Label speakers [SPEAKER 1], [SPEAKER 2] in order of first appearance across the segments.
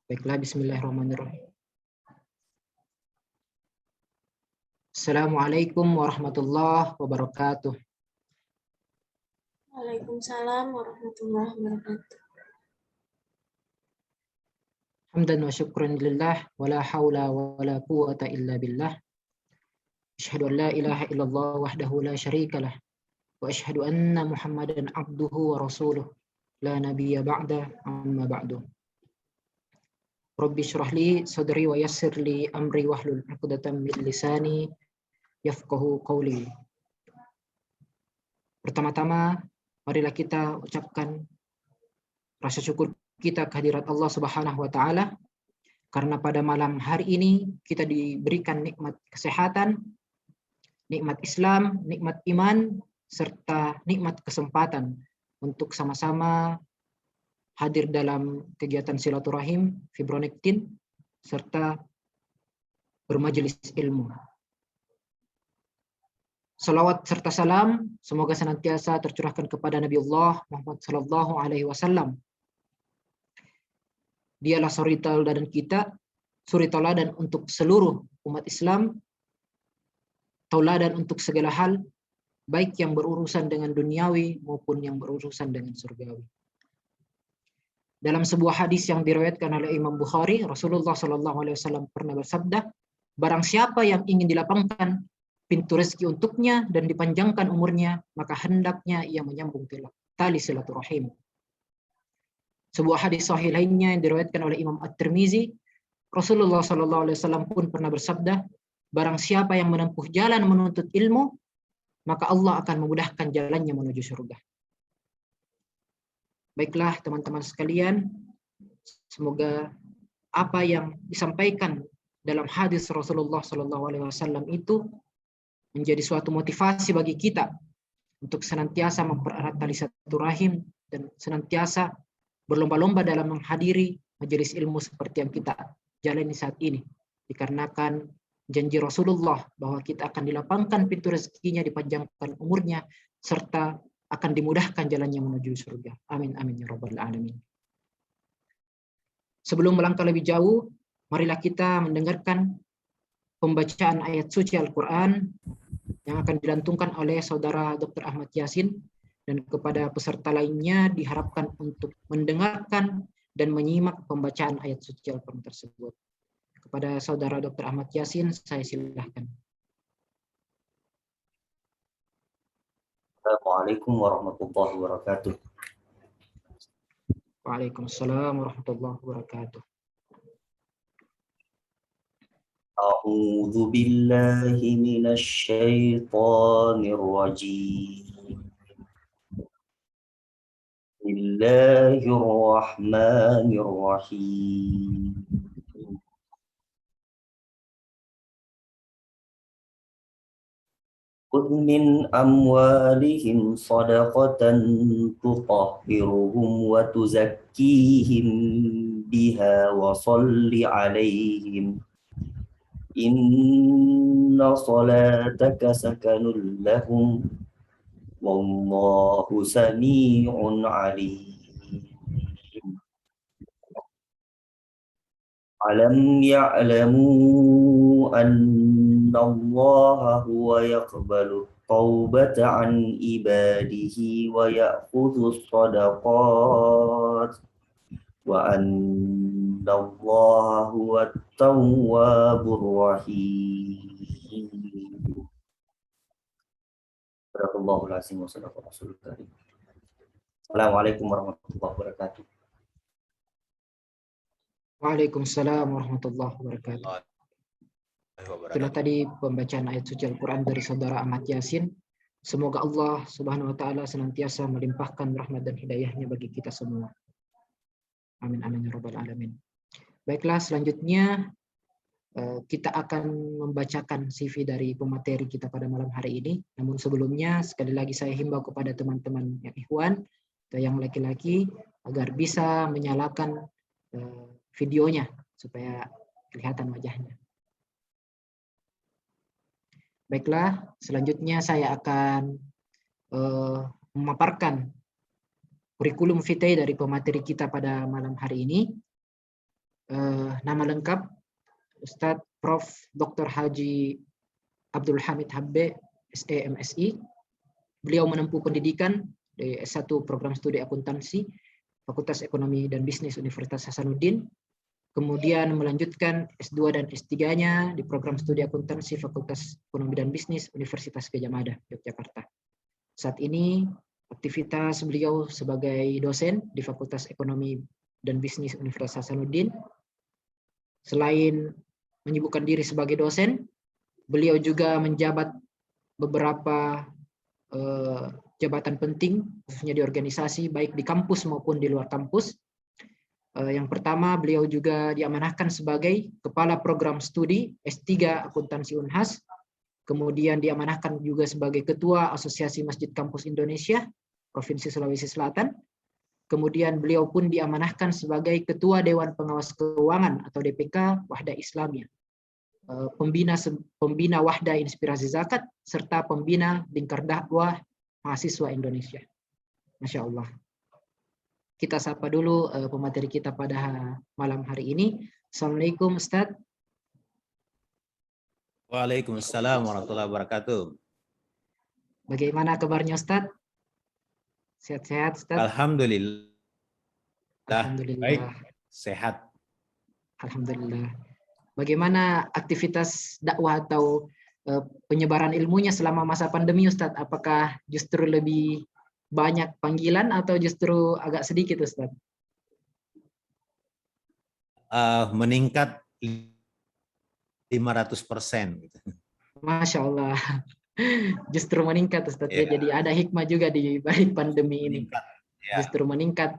[SPEAKER 1] Baiklah, bismillahirrahmanirrahim. Assalamualaikum warahmatullahi wabarakatuh.
[SPEAKER 2] Waalaikumsalam warahmatullahi wabarakatuh.
[SPEAKER 1] Hamdan wa syukran lillah, wa la hawla wa la quwwata illa billah. Asyhadu an la ilaha illallah wahdahu la syarika lah. Wa asyhadu anna Muhammadan abduhu wa rasuluh. La nabiyya ba'da, amma ba'du. Rabbi syrah li sadri wa yassir li amri wahlul 'uqdatam min lisani yafqahu qawli. Pertama-tama, marilah kita ucapkan rasa syukur kita kehadirat Allah Subhanahu wa taala karena pada malam hari ini kita diberikan nikmat kesehatan, nikmat Islam, nikmat iman, serta nikmat kesempatan untuk sama-sama hadir dalam kegiatan silaturahim Fibronectin serta bermajelis ilmu. Salawat serta salam semoga senantiasa tercurahkan kepada Nabi Allah Muhammad sallallahu alaihi wasallam. Dialah suri teladan kita, suri teladan untuk seluruh umat Islam, tauladan untuk segala hal, baik yang berurusan dengan duniawi maupun yang berurusan dengan surgawi. Dalam sebuah hadis yang diriwayatkan oleh Imam Bukhari, Rasulullah sallallahu alaihi wasallam pernah bersabda, barang siapa yang ingin dilapangkan pintu rezeki untuknya dan dipanjangkan umurnya, maka hendaknya ia menyambung tali silaturahim. Sebuah hadis sahih lainnya yang diriwayatkan oleh Imam At-Tirmizi, Rasulullah sallallahu alaihi wasallam pun pernah bersabda, barang siapa yang menempuh jalan menuntut ilmu, maka Allah akan memudahkan jalannya menuju surga. Baiklah teman-teman sekalian, semoga apa yang disampaikan dalam hadis Rasulullah sallallahu alaihi wasallam itu menjadi suatu motivasi bagi kita untuk senantiasa mempererat tali silaturahim dan senantiasa berlomba-lomba dalam menghadiri majelis ilmu seperti yang kita jalani saat ini. Dikarenakan janji Rasulullah bahwa kita akan dilapangkan pintu rezekinya, dipanjangkan umurnya, serta akan dimudahkan jalannya menuju surga. Amin amin ya rabbal alamin. Sebelum melangkah lebih jauh, marilah kita mendengarkan pembacaan ayat suci Al-Quran yang akan dilantungkan oleh saudara Dr. Ahmad Yasin, dan kepada peserta lainnya diharapkan untuk mendengarkan dan menyimak pembacaan ayat suci Al-Quran tersebut. Kepada saudara Dr. Ahmad Yasin, saya silahkan.
[SPEAKER 3] Assalamualaikum warahmatullahi wabarakatuh.
[SPEAKER 1] Waalaikumsalam warahmatullahi wabarakatuh.
[SPEAKER 3] A'udzu billahi minasy syaithanir rajim. Bismillahirrahmanirrahim. Khudh min amwalihim shadaqatan tutahhiruhum wa tuzakkihim biha wa shalli 'alaihim. Inna salataka sakanun lahum wallahu sami'un 'alim. Alam ya'lamu anna Allaha huwa yaqbalu taubata an ibadihi wa ya'khudhu shadaqat wa anna Allaha huwa at-tawwabur rahim. Barakallahu lazim wa sadaqa rasulul karim. Assalamualaikum warahmatullahi wabarakatuh.
[SPEAKER 1] Waalaikumsalam warahmatullahi wabarakatuh. Itulah tadi pembacaan ayat suci Al-Quran dari saudara Ahmad Yasin. Semoga Allah Subhanahu wa taala senantiasa melimpahkan rahmat dan hidayahnya bagi kita semua. Amin amin ya rabbal alamin. Baiklah, selanjutnya kita akan membacakan CV dari pemateri kita pada malam hari ini. Namun sebelumnya sekali lagi saya himbau kepada teman-teman yang ikhwan atau yang laki-laki agar bisa menyalakan videonya supaya kelihatan wajahnya. Baiklah, selanjutnya saya akan memaparkan kurikulum vitae dari pemateri kita pada malam hari ini. Nama lengkap Ustadz Prof. Dr. Haji Abdul Hamid Habbe, SE MSI. Beliau menempuh pendidikan di S1 Program Studi Akuntansi, Fakultas Ekonomi dan Bisnis Universitas Hasanuddin. Kemudian melanjutkan S2 dan S3-nya di Program Studi Akuntansi, Fakultas Ekonomi dan Bisnis Universitas Gadjah Mada, Yogyakarta. Saat ini aktivitas beliau sebagai dosen di Fakultas Ekonomi dan Bisnis Universitas Hasanuddin. Selain menyibukkan diri sebagai dosen, beliau juga menjabat beberapa jabatan penting, khususnya di organisasi, baik di kampus maupun di luar kampus. Yang pertama, beliau juga diamanahkan sebagai Kepala Program Studi S3 Akuntansi Unhas, kemudian diamanahkan juga sebagai Ketua Asosiasi Masjid Kampus Indonesia, Provinsi Sulawesi Selatan. Kemudian beliau pun diamanahkan sebagai Ketua Dewan Pengawas Keuangan atau DPK Wahda Islamiyah, pembina Wahda Inspirasi Zakat, serta pembina Lingkar Dakwah Mahasiswa Indonesia. Masya Allah. Kita sapa dulu pemateri kita pada malam hari ini. Assalamualaikum Ustadz.
[SPEAKER 4] Waalaikumsalam warahmatullahi wabarakatuh.
[SPEAKER 1] Bagaimana kabarnya Ustadz? Sehat-sehat Ustadz?
[SPEAKER 4] Alhamdulillah.
[SPEAKER 1] Alhamdulillah.
[SPEAKER 4] Baik, sehat.
[SPEAKER 1] Alhamdulillah. Bagaimana aktivitas dakwah atau penyebaran ilmunya selama masa pandemi Ustadz? Apakah justru lebih banyak panggilan atau justru agak sedikit Ustadz?
[SPEAKER 4] Meningkat 500%.
[SPEAKER 1] Masya Allah. Justru meningkat Ustadz.
[SPEAKER 4] Ya.
[SPEAKER 1] Jadi ada hikmah juga di balik pandemi ini.
[SPEAKER 4] Meningkat, ya.
[SPEAKER 1] Justru meningkat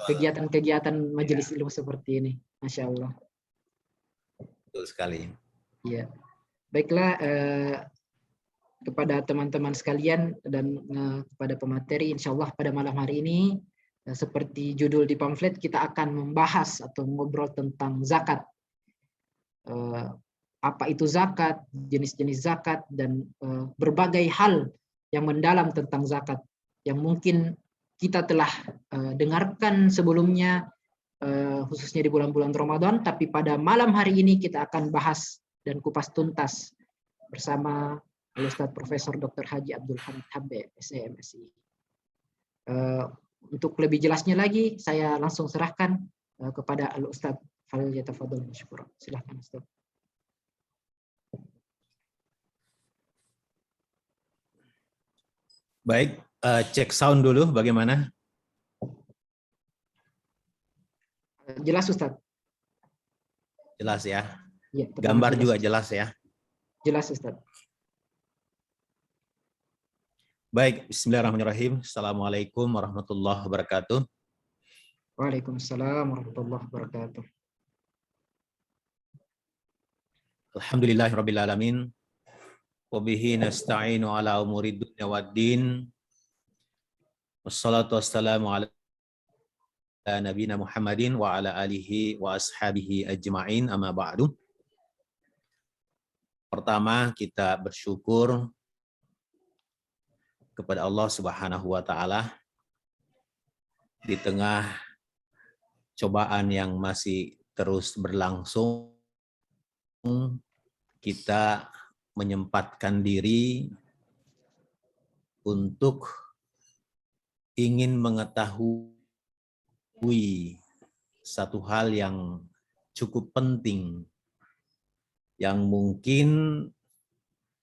[SPEAKER 1] kegiatan-kegiatan majelis ilmu seperti ini. Masya Allah.
[SPEAKER 4] Betul sekali.
[SPEAKER 1] Iya. Baiklah, kepada teman-teman sekalian dan kepada pemateri, insya Allah pada malam hari ini, seperti judul di pamflet, kita akan membahas atau ngobrol tentang zakat. Apa itu zakat, jenis-jenis zakat, dan berbagai hal yang mendalam tentang zakat, yang mungkin kita telah dengarkan sebelumnya, khususnya di bulan-bulan Ramadan, tapi pada malam hari ini kita akan bahas dan kupas tuntas bersama Ustadz Profesor Dr. Haji Abdul Hamid Habbe, SE MSI. Untuk lebih jelasnya lagi, saya langsung serahkan kepada Al-Ustadz Fal Yatafadhal Mashkura. Silahkan Ustadz.
[SPEAKER 4] Baik, cek sound dulu bagaimana?
[SPEAKER 1] Jelas Ustadz.
[SPEAKER 4] Jelas ya.
[SPEAKER 1] Ya,
[SPEAKER 4] gambar jelas. Juga jelas ya.
[SPEAKER 1] Jelas Ustadz.
[SPEAKER 4] Baik, bismillahirrahmanirrahim. Assalamualaikum warahmatullahi wabarakatuh.
[SPEAKER 1] Waalaikumsalam warahmatullahi wabarakatuh.
[SPEAKER 4] Alhamdulillahirabbil alamin. Wa bihi nasta'inu ala umuri dunya waddin. Wassalatu wassalamu ala nabiyina Muhammadin wa ala alihi wa ashabihi ajma'in, amma ba'du. Pertama, kita bersyukur kepada Allah Subhanahu wa taala di tengah cobaan yang masih terus berlangsung, kita menyempatkan diri untuk ingin mengetahui satu hal yang cukup penting, yang mungkin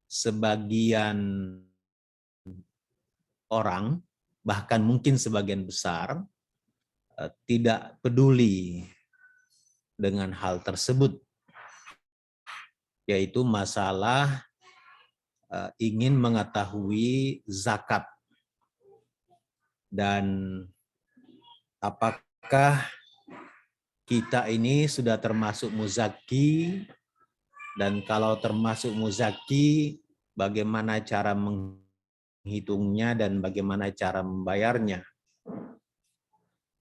[SPEAKER 4] sebagian orang, bahkan mungkin sebagian besar, tidak peduli dengan hal tersebut, yaitu masalah ingin mengetahui zakat. Dan apakah kita ini sudah termasuk muzaki, dan kalau termasuk muzaki, bagaimana cara menghitungnya dan bagaimana cara membayarnya.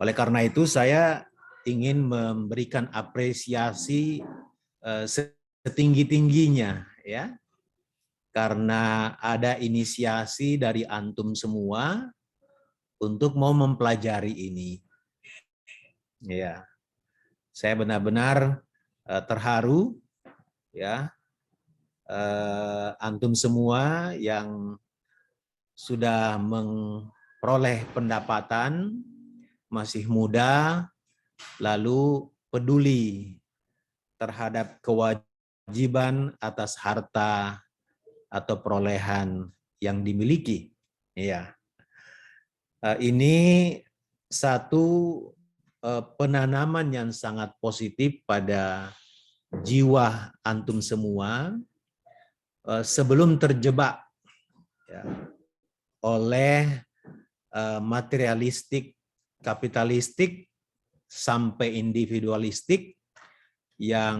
[SPEAKER 4] Oleh karena itu saya ingin memberikan apresiasi setinggi-tingginya, ya, karena ada inisiasi dari antum semua untuk mau mempelajari ini. Ya, Saya benar-benar terharu ya, antum semua yang sudah memperoleh pendapatan, masih muda, lalu peduli terhadap kewajiban atas harta atau perolehan yang dimiliki. Ya, ini satu penanaman yang sangat positif pada jiwa antum semua sebelum terjebak ya, oleh materialistik, kapitalistik, sampai individualistik yang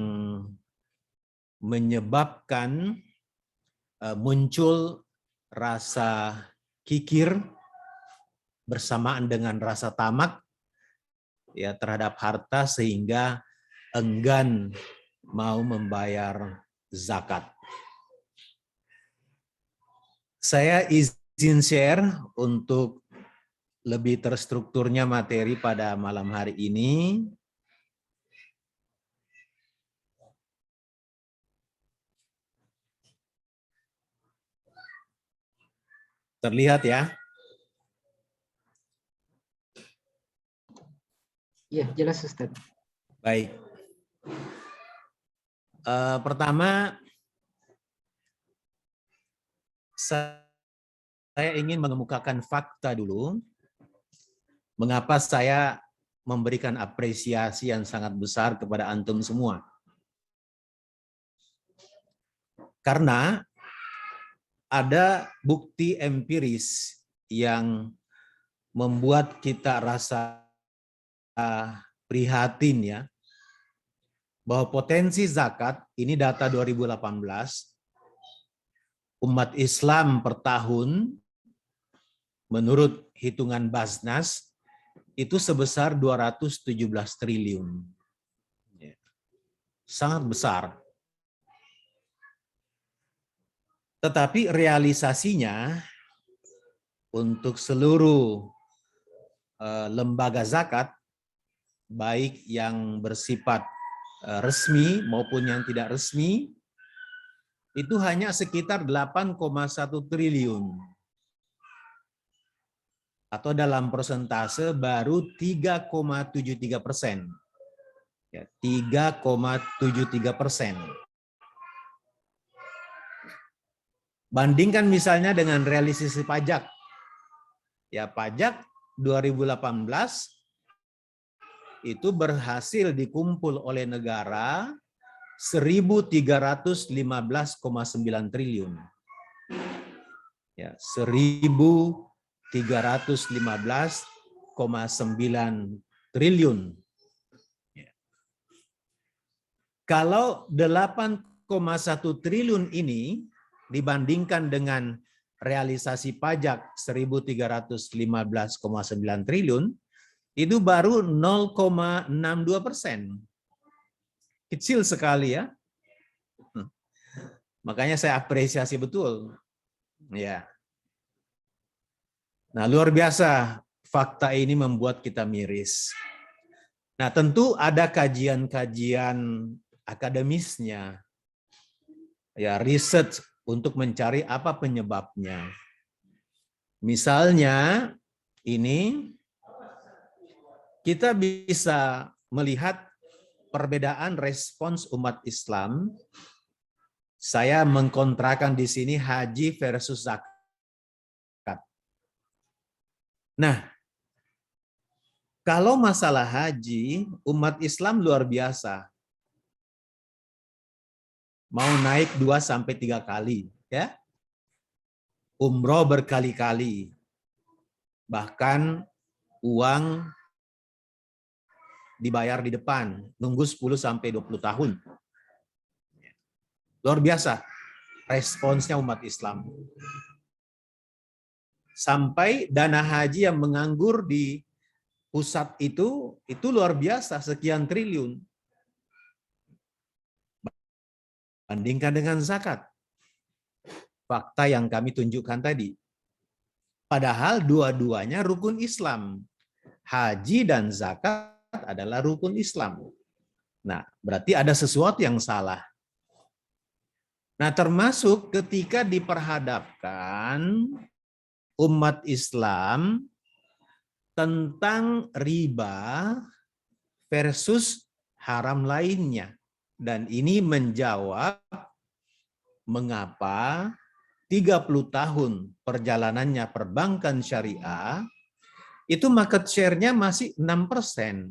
[SPEAKER 4] menyebabkan muncul rasa kikir bersamaan dengan rasa tamak ya terhadap harta sehingga enggan mau membayar zakat. Saya izin share untuk lebih terstrukturnya materi pada malam hari ini. Terlihat ya?
[SPEAKER 1] Ya, jelas Ustaz.
[SPEAKER 4] Baik. Pertama, saya ingin mengemukakan fakta dulu. Mengapa saya memberikan apresiasi yang sangat besar kepada antum semua. Karena ada bukti empiris yang membuat kita rasa prihatin ya, bahwa potensi zakat, ini data 2018, umat Islam per tahun menurut hitungan Basnas itu sebesar 217 triliun. Sangat besar. Tetapi realisasinya untuk seluruh lembaga zakat, baik yang bersifat resmi maupun yang tidak resmi, itu hanya sekitar 8,1 triliun. Atau dalam persentase baru 3,73%. Ya, 3,73%. Bandingkan misalnya dengan realisasi pajak. Ya, pajak 2018 itu berhasil dikumpul oleh negara 1.315,9 triliun. Ya, 1.315,9 triliun. Ya. Kalau 8,1 triliun ini dibandingkan dengan realisasi pajak 1.315,9 triliun, itu baru 0,62%. Kecil sekali ya. Makanya saya apresiasi betul. Ya. Nah, luar biasa fakta ini membuat kita miris. Nah, tentu ada kajian-kajian akademisnya. Ya, riset untuk mencari apa penyebabnya. Misalnya ini kita bisa melihat perbedaan respons umat Islam. Saya mengkontrakan di sini haji versus zakat. Nah, kalau masalah haji, umat Islam luar biasa. Mau naik 2-3 kali, ya. Umroh berkali-kali. Bahkan uang dibayar di depan, nunggu 10-20 tahun. Luar biasa responsnya umat Islam. Sampai dana haji yang menganggur di pusat itu luar biasa, sekian triliun. Bandingkan dengan zakat. Fakta yang kami tunjukkan tadi. Padahal dua-duanya rukun Islam. Haji dan zakat adalah rukun Islam. Nah, berarti ada sesuatu yang salah. Nah, termasuk ketika diperhadapkan umat Islam tentang riba versus haram lainnya. Dan ini menjawab mengapa 30 tahun perjalanannya perbankan syariah, itu market share-nya masih 6%.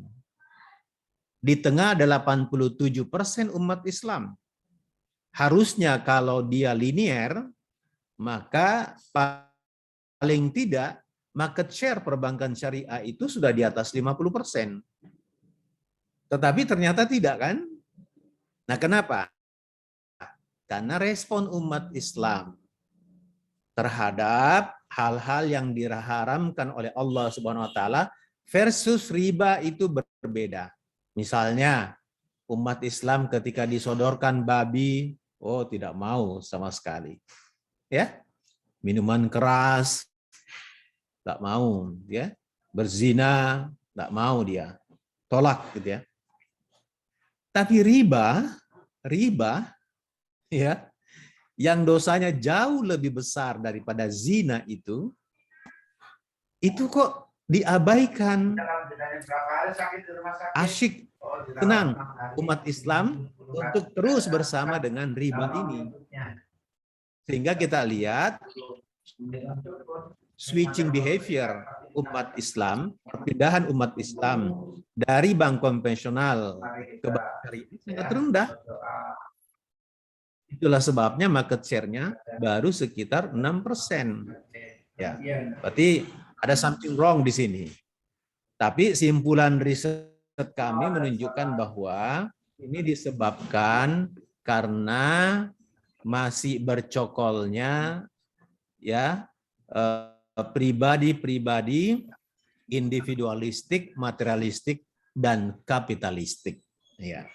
[SPEAKER 4] Di tengah ada 87% umat Islam. Harusnya kalau dia linear, maka paling tidak market share perbankan syariah itu sudah di atas 50%. Tetapi ternyata tidak, kan? Nah, kenapa? Karena respon umat Islam terhadap hal-hal yang diharamkan oleh Allah Subhanahu wa taala versus riba itu berbeda. Misalnya, umat Islam ketika disodorkan babi, oh tidak mau sama sekali. Ya. Minuman keras tidak mau, ya. Berzina tidak mau dia. Tolak gitu ya. Tapi riba ya, yang dosanya jauh lebih besar daripada zina itu kok diabaikan. Asyik, tenang umat Islam untuk terus bersama dengan riba ini. Sehingga kita lihat switching behavior umat Islam, perpindahan umat Islam dari bank konvensional ke bank syariah sangat rendah. Itulah sebabnya market share-nya baru sekitar 6%. Ya, berarti ada something wrong di sini. Tapi simpulan riset kami menunjukkan bahwa ini disebabkan karena masih bercokolnya ya pribadi-pribadi individualistik, materialistik, dan kapitalistik. Ya.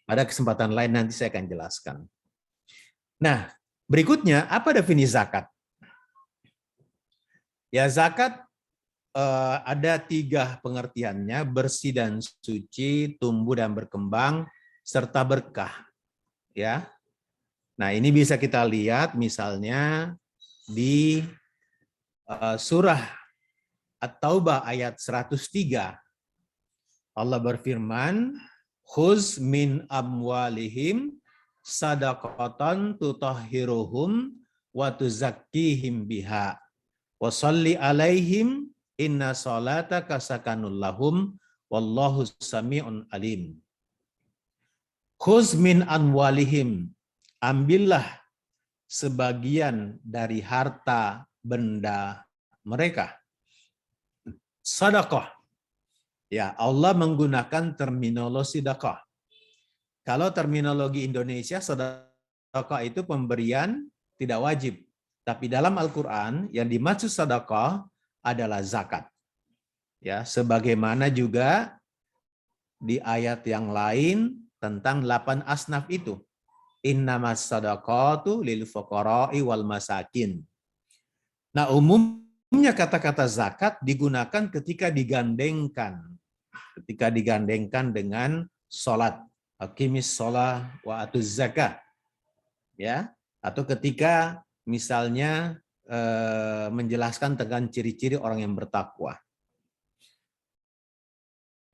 [SPEAKER 4] Pada kesempatan lain nanti saya akan jelaskan. Nah, berikutnya apa definisi zakat? Ya, zakat ada 3 pengertiannya: bersih dan suci, tumbuh dan berkembang, serta berkah. Ya. Nah, ini bisa kita lihat misalnya di surah At-Taubah ayat 103. Allah berfirman, "Khuz min amwalihim sadaqatan tutahhiruhum wa tuzakkihim biha wa sholli alaihim inna salataka sakanul lahum wallahu sami'un alim." Khuz min amwalihim, ambillah sebagian dari harta benda mereka. Sedekah. Ya, Allah menggunakan terminologi sedekah. Kalau terminologi Indonesia, sedekah itu pemberian tidak wajib. Tapi dalam Al-Quran yang dimaksud sedekah adalah zakat. Ya, sebagaimana juga di ayat yang lain tentang 8 asnaf itu. Innamas sadaqatu lil fuqara'i wal masakin. Nah, umumnya kata-kata zakat digunakan ketika digandengkan dengan sholat. Aqimis sholah wa atuz zakah. Ya, atau ketika misalnya menjelaskan tentang ciri-ciri orang yang bertakwa.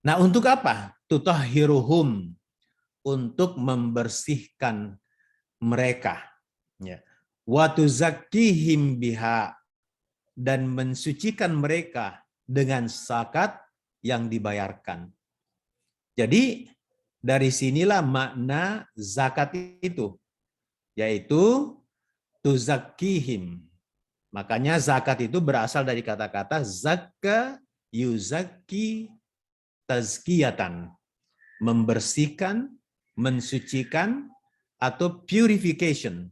[SPEAKER 4] Nah, untuk apa? Tutahhiruhum, untuk membersihkan mereka. Ya. Wa tuzakkihim biha, dan mensucikan mereka dengan zakat yang dibayarkan. Jadi dari sinilah makna zakat itu, yaitu tuzakkihim. Makanya zakat itu berasal dari kata-kata zakka yuzakki tazkiyatan, membersihkan, mensucikan, atau purification.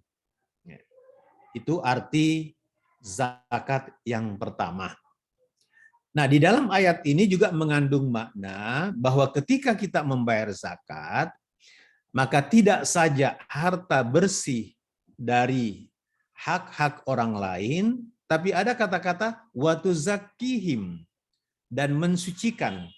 [SPEAKER 4] Itu arti zakat yang pertama. Nah, di dalam ayat ini juga mengandung makna bahwa ketika kita membayar zakat, maka tidak saja harta bersih dari hak-hak orang lain, tapi ada kata-kata wa tuzakkihim, dan mensucikan.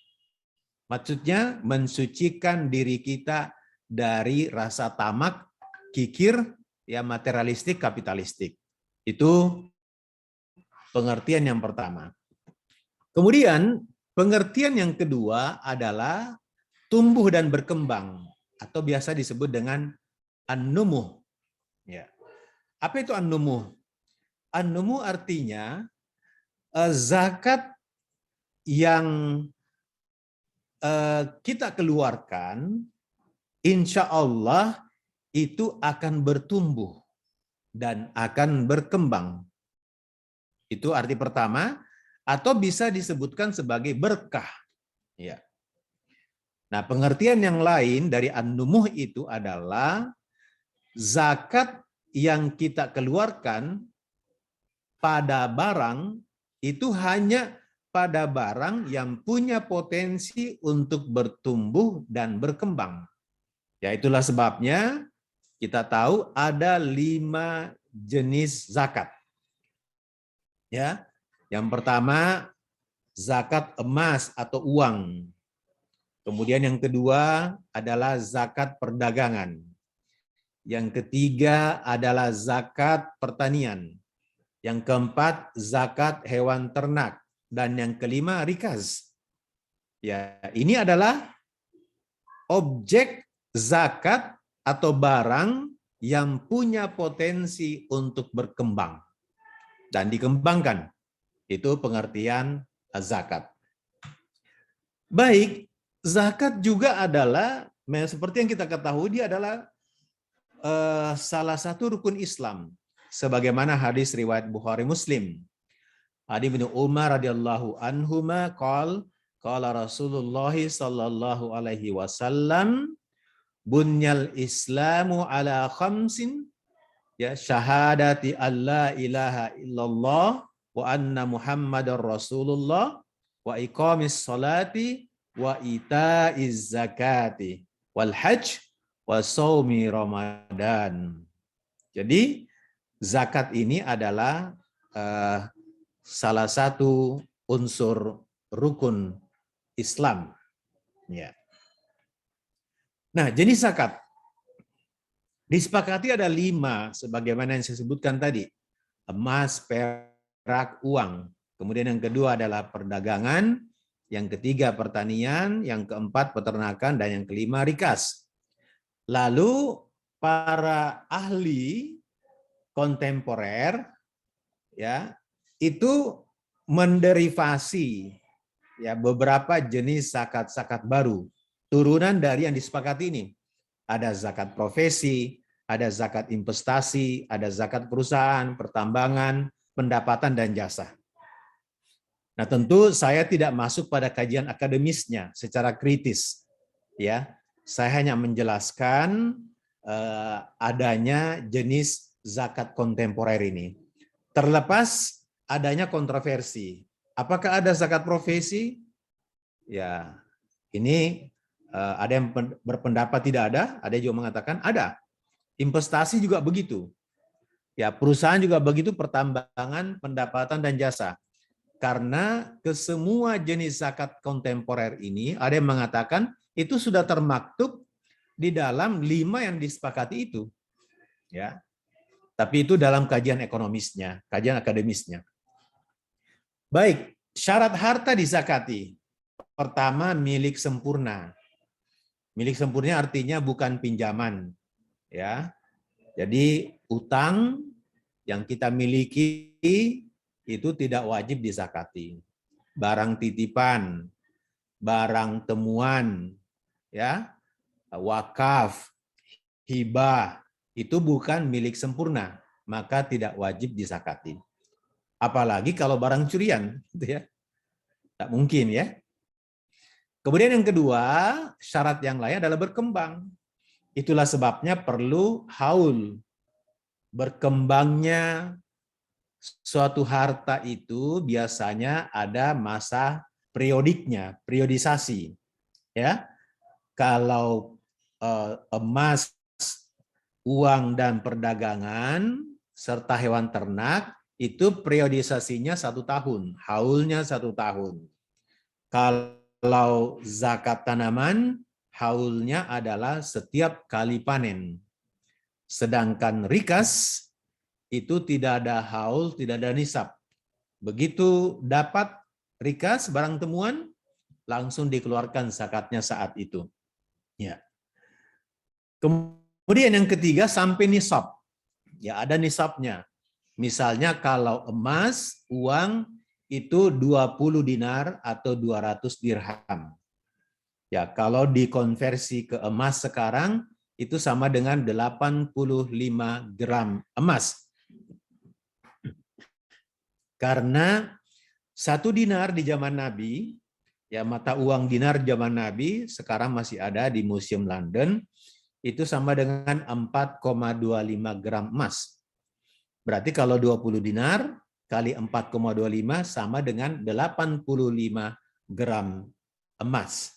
[SPEAKER 4] Maksudnya mensucikan diri kita dari rasa tamak, kikir, ya materialistik, kapitalistik. Itu pengertian yang pertama. Kemudian pengertian yang kedua adalah tumbuh dan berkembang atau biasa disebut dengan an-numuh. Ya. Apa itu an-numuh? An-numuh artinya zakat yang kita keluarkan, insya Allah itu akan bertumbuh dan akan berkembang. Itu arti pertama, atau bisa disebutkan sebagai berkah. Ya. Nah, pengertian yang lain dari an-numuh itu adalah zakat yang kita keluarkan pada barang itu hanya pada barang yang punya potensi untuk bertumbuh dan berkembang. Ya, itulah sebabnya kita tahu ada 5 jenis zakat. Ya, yang pertama zakat emas atau uang. Kemudian yang kedua adalah zakat perdagangan. Yang ketiga adalah zakat pertanian. Yang keempat zakat hewan ternak. Dan yang kelima rikaz. Ya, ini adalah objek zakat atau barang yang punya potensi untuk berkembang dan dikembangkan. Itu pengertian zakat. Baik, zakat juga adalah seperti yang kita ketahui dia adalah salah satu rukun Islam sebagaimana hadis riwayat Bukhari Muslim. Hadis Ibnu Umar radhiyallahu anhuma qala Rasulullah sallallahu alaihi wasallam bunyal islamu ala khamsin ya syahadati alla ilaha illallah wa anna muhammadar rasulullah wa iqamis salati wa itaiz zakati wal hajj wa shaumi ramadan. Jadi zakat ini adalah salah satu unsur rukun Islam. Ya. Nah, jenis zakat disepakati ada 5 sebagaimana yang saya sebutkan tadi. Emas, perak, uang. Kemudian yang kedua adalah perdagangan, yang ketiga pertanian, yang keempat peternakan, dan yang kelima rikas. Lalu para ahli kontemporer ya itu menderivasi ya beberapa jenis zakat-zakat baru turunan dari yang disepakati ini. Ada zakat profesi, ada zakat investasi, ada zakat perusahaan, pertambangan, pendapatan dan jasa. Nah, tentu saya tidak masuk pada kajian akademisnya secara kritis. Ya, saya hanya menjelaskan adanya jenis zakat kontemporer ini. Terlepas adanya kontroversi. Apakah ada zakat profesi? Ya, ini ada yang berpendapat tidak ada juga mengatakan ada. Investasi juga begitu. Ya, perusahaan juga begitu, pertambangan, pendapatan dan jasa. Karena kesemua jenis zakat kontemporer ini ada yang mengatakan itu sudah termaktub di dalam 5 yang disepakati itu. Ya. Tapi itu dalam kajian ekonomisnya, kajian akademisnya. Baik, syarat harta dizakati. Pertama, milik sempurna. Milik sempurna artinya bukan pinjaman. Ya. Jadi utang yang kita miliki itu tidak wajib dizakati. Barang titipan, barang temuan, ya, wakaf, hibah, itu bukan milik sempurna, maka tidak wajib dizakati. Apalagi kalau barang curian, gitu ya. Tak mungkin ya. Kemudian yang kedua, syarat yang lain adalah berkembang. Itulah sebabnya perlu haul. Berkembangnya suatu harta itu biasanya ada masa periodiknya, periodisasi. Ya, kalau emas, uang dan perdagangan serta hewan ternak itu periodisasinya 1 tahun, haulnya 1 tahun. Kalau Kalau zakat tanaman, haulnya adalah setiap kali panen. Sedangkan rikas itu tidak ada haul, tidak ada nisab. Begitu dapat rikas barang temuan, langsung dikeluarkan zakatnya saat itu. Ya. Kemudian yang ketiga sampai nisab. Ya, ada nisabnya. Misalnya kalau emas, uang itu 20 dinar atau 200 dirham. Ya, kalau dikonversi ke emas sekarang itu sama dengan 85 gram emas. Karena 1 dinar di zaman Nabi, ya mata uang dinar zaman Nabi sekarang masih ada di Museum London, itu sama dengan 4,25 gram emas. Berarti kalau 20 dinar kali 4,25 sama dengan 85 gram emas.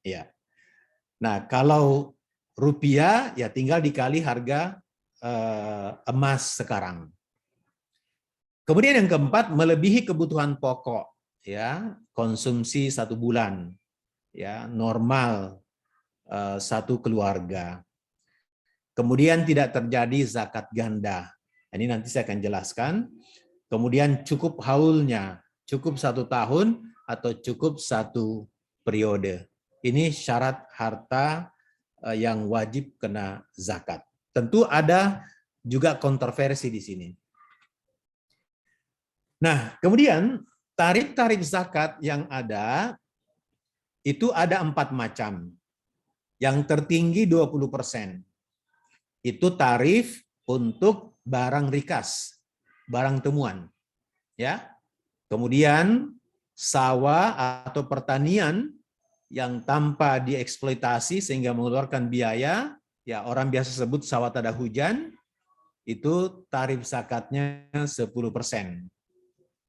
[SPEAKER 4] Ya. Nah, kalau rupiah ya tinggal dikali harga emas sekarang. Kemudian yang keempat, melebihi kebutuhan pokok, ya, konsumsi 1 bulan, ya, normal 1 keluarga. Kemudian tidak terjadi zakat ganda. Ini nanti saya akan jelaskan. Kemudian cukup haulnya, cukup 1 tahun atau cukup 1 periode. Ini syarat harta yang wajib kena zakat. Tentu ada juga kontroversi di sini. Nah, kemudian tarif-tarif zakat yang ada itu ada 4 macam. Yang tertinggi 20%. Itu tarif untuk barang rikas, barang temuan. Ya. Kemudian sawah atau pertanian yang tanpa dieksploitasi sehingga mengeluarkan biaya, ya orang biasa sebut sawah tada hujan, itu tarif zakatnya 10%.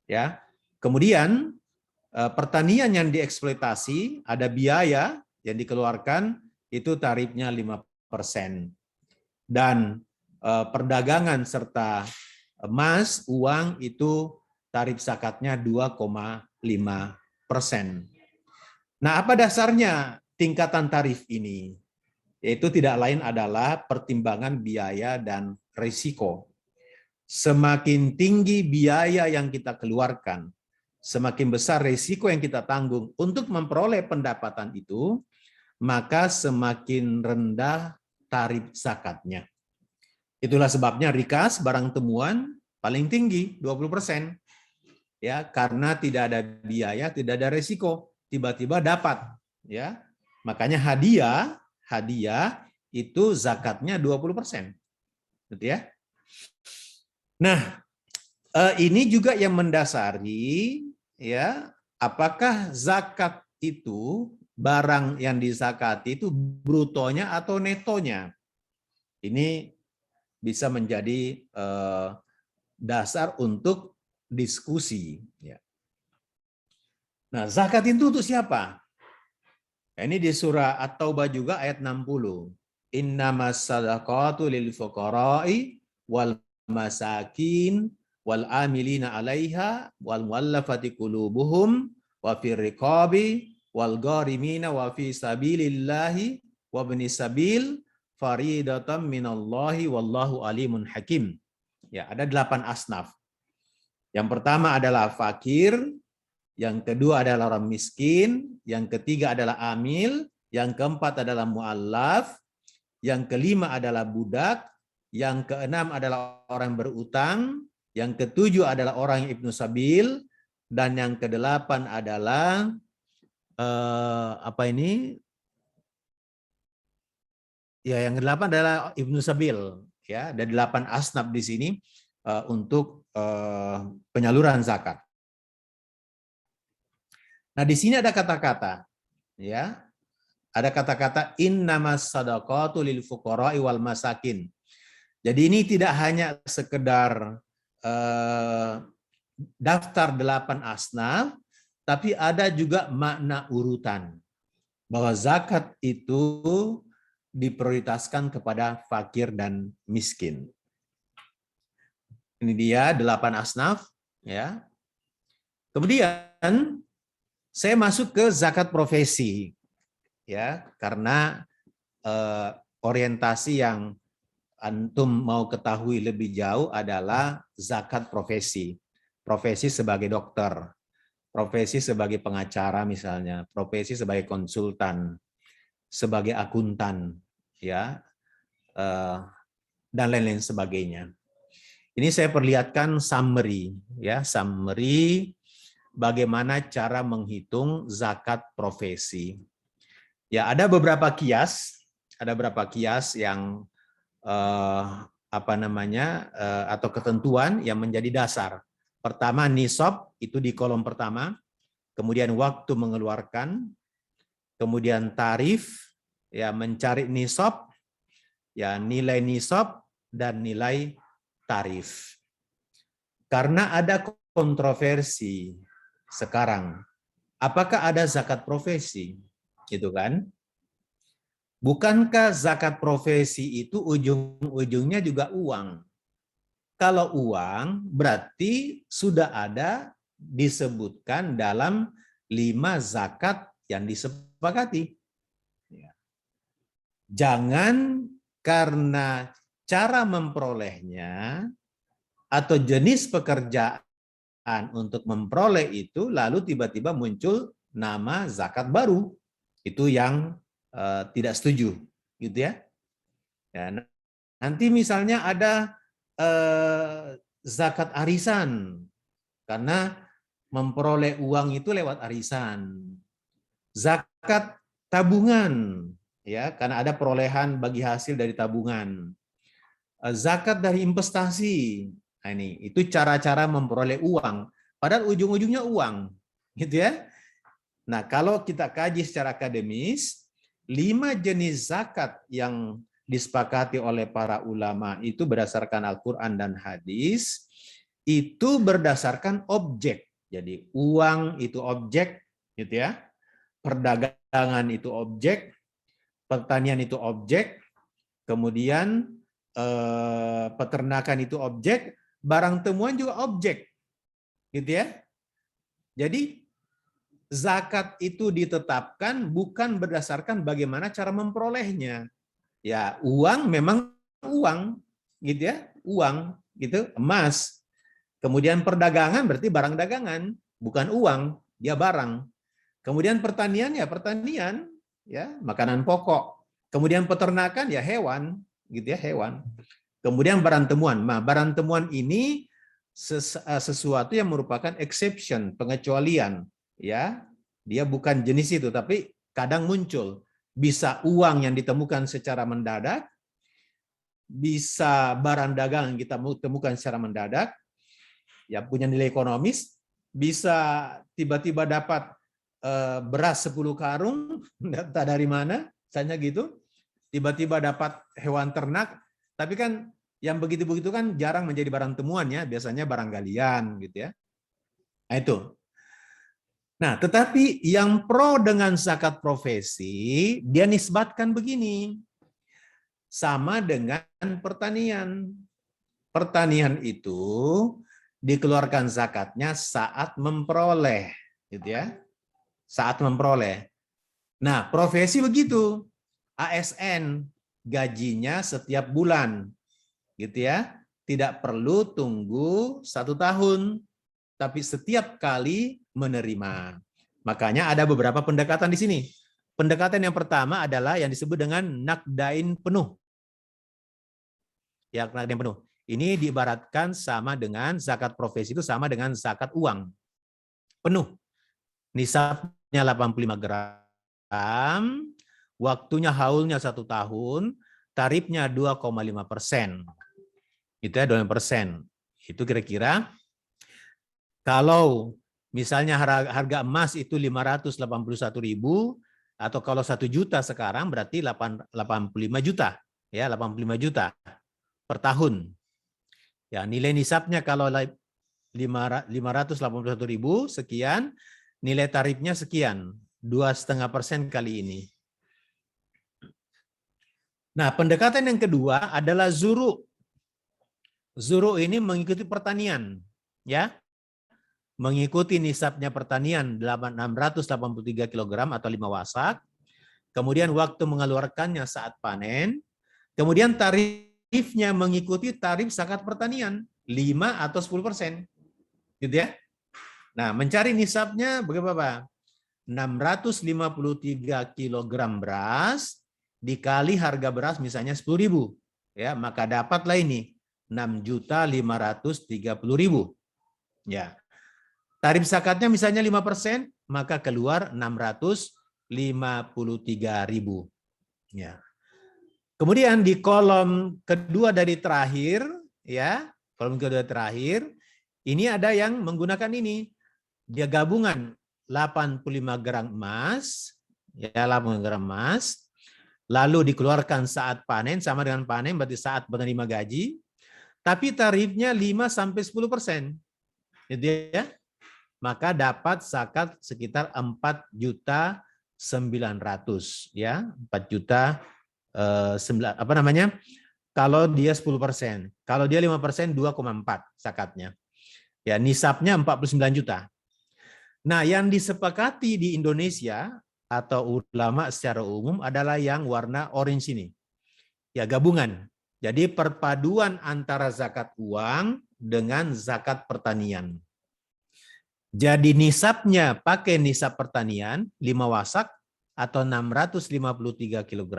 [SPEAKER 4] Ya. Kemudian pertanian yang dieksploitasi ada biaya yang dikeluarkan itu tarifnya 5%. Dan perdagangan serta emas, uang itu tarif zakatnya 2,5%. Nah, apa dasarnya tingkatan tarif ini? Yaitu tidak lain adalah pertimbangan biaya dan risiko. Semakin tinggi biaya yang kita keluarkan, semakin besar risiko yang kita tanggung untuk memperoleh pendapatan itu, maka semakin rendah tarif zakatnya. Itulah sebabnya rikas, barang temuan, paling tinggi, 20%. Ya, karena tidak ada biaya, tidak ada risiko, tiba-tiba dapat. Ya, makanya hadiah itu zakatnya 20%. Gitu ya. Nah, ini juga yang mendasari ya, apakah zakat itu barang yang dizakati itu brutonya atau netonya. Ini bisa menjadi dasar untuk diskusi. Ya. Nah, zakat itu untuk siapa? Ini di surah At-Taubah juga ayat 60. Innamas sadaqatu lil fuqara'i wal masakin wal amilina 'alaiha wal muallafati qulubuhum wa fir riqabi wal gharimina wa fi sabilillahi wa ibnis sabil faridatan minallahi wallahu alimun hakim. Ya, ada 8 asnaf. Yang pertama adalah fakir, yang kedua adalah orang miskin, yang ketiga adalah amil, yang keempat adalah muallaf, yang kelima adalah budak, yang keenam adalah orang berutang, yang ketujuh adalah orang yang ibnu sabil, dan yang kedelapan adalah yang kedelapan adalah ibnu sabil. Ya, ada 8 asnaf di sini untuk penyaluran zakat. Nah, di sini ada kata-kata, ya, ada kata-kata innamas sadaqatu lil fuqara'i wal masakin. Jadi ini tidak hanya sekedar daftar 8 asnaf, tapi ada juga makna urutan. Bahwa zakat itu diprioritaskan kepada fakir dan miskin. Ini dia 8 asnaf. Ya. Kemudian Saya masuk ke zakat profesi, ya, karena orientasi yang antum mau ketahui lebih jauh adalah zakat profesi. Profesi sebagai dokter, profesi sebagai pengacara misalnya, profesi sebagai konsultan, sebagai akuntan, ya, dan lain-lain sebagainya. Ini saya perlihatkan summary, ya, summary bagaimana cara menghitung zakat profesi. Ya, ada beberapa kias yang atau ketentuan yang menjadi dasar. Pertama, nisab itu di kolom pertama, kemudian waktu mengeluarkan, kemudian tarif, ya, mencari nisab, ya, nilai nisab dan nilai tarif. Karena ada kontroversi sekarang, apakah ada zakat profesi, gitu kan? Bukankah zakat profesi itu ujung-ujungnya juga uang? Kalau uang berarti sudah ada disebutkan dalam 5 zakat yang disepakati. Jangan karena cara memperolehnya atau jenis pekerjaan untuk memperoleh itu lalu tiba-tiba muncul nama zakat baru. Itu yang tidak setuju, gitu ya. Ya, nanti misalnya ada zakat arisan karena memperoleh uang itu lewat arisan. Zakat tabungan, ya, karena ada perolehan bagi hasil dari tabungan. Zakat dari investasi. Nah, ini itu cara-cara memperoleh uang. Padahal ujung-ujungnya uang, gitu ya. Nah, kalau kita kaji secara akademis, 5 jenis zakat yang disepakati oleh para ulama itu berdasarkan Al-Quran dan hadis, itu berdasarkan objek. Jadi uang itu objek, gitu ya. Perdagangan itu objek, pertanian itu objek, kemudian peternakan itu objek, barang temuan juga objek, gitu ya. Jadi zakat itu ditetapkan bukan berdasarkan bagaimana cara memperolehnya. Ya, uang memang uang, gitu ya, uang, gitu, emas. Kemudian perdagangan berarti barang dagangan, bukan uang, dia barang. Kemudian pertanian ya pertanian, ya, makanan pokok. Kemudian peternakan ya hewan, gitu ya, hewan. Kemudian barang temuan. Nah, barang temuan ini sesuatu yang merupakan exception, pengecualian. Ya, dia bukan jenis itu, tapi kadang muncul. Bisa uang yang ditemukan secara mendadak, bisa barang dagang yang kita temukan secara mendadak, ya punya nilai ekonomis, bisa tiba-tiba dapat beras 10 karung, entah dari mana, misalnya gitu, tiba-tiba dapat hewan ternak, tapi kan yang begitu-begitu kan jarang menjadi barang temuan ya, biasanya barang galian gitu ya. Nah itu. Nah, tetapi yang pro dengan zakat profesi, dia nisbatkan begini. Sama dengan pertanian. Pertanian itu dikeluarkan zakatnya saat memperoleh, gitu ya. Saat memperoleh. Nah, profesi begitu. ASN gajinya setiap bulan, gitu ya. Tidak perlu tunggu 1 tahun, tapi setiap kali menerima. Makanya ada beberapa pendekatan di sini. Pendekatan yang pertama adalah yang disebut dengan nakdain penuh. Ya, nakdain penuh. Ini diibaratkan sama dengan zakat profesi itu sama dengan zakat uang. Penuh. Nisabnya 85 gram, waktunya haulnya 1 tahun, tarifnya 2,5%. Itu ya 2,5%. Itu kira-kira kalau misalnya harga emas itu 581.000 atau kalau 1 juta sekarang berarti 85 juta, ya 85 juta per tahun. Ya, nilai nisabnya kalau 581.000 sekian, nilai tarifnya sekian, 2,5% kali ini. Nah, pendekatan yang kedua adalah zuru. Zuru ini mengikuti pertanian, ya. mengikuti nisabnya pertanian 683 kg atau 5 wasak. Kemudian waktu mengeluarkannya saat panen. Kemudian tarifnya mengikuti tarif zakat pertanian 5 atau 10%. Gitu ya. Nah, mencari nisabnya bagaimana? 653 kg beras dikali harga beras misalnya 10.000. Ya, maka dapatlah ini 6.530.000. Ya. Tarif zakatnya misalnya 5%, maka keluar 653.000. Ya. Kemudian di kolom kedua dari terakhir, ya, kolom kedua terakhir, ini ada yang menggunakan ini. Dia gabungan 85 gram emas, ya 85 gram emas, lalu dikeluarkan saat panen, sama dengan panen berarti saat menerima gaji, tapi tarifnya 5-10%. Gitu ya. Maka dapat zakat sekitar 4.900.000 ya, 4.900.000 apa namanya? Kalau dia 10%, kalau dia 5% 2,4 zakatnya. Ya, nisabnya 49 juta. Nah, yang disepakati di Indonesia atau ulama secara umum adalah yang warna orange ini. Ya, gabungan. Jadi perpaduan antara zakat uang dengan zakat pertanian. Jadi nisabnya pakai nisab pertanian 5 wasak atau 653 kg.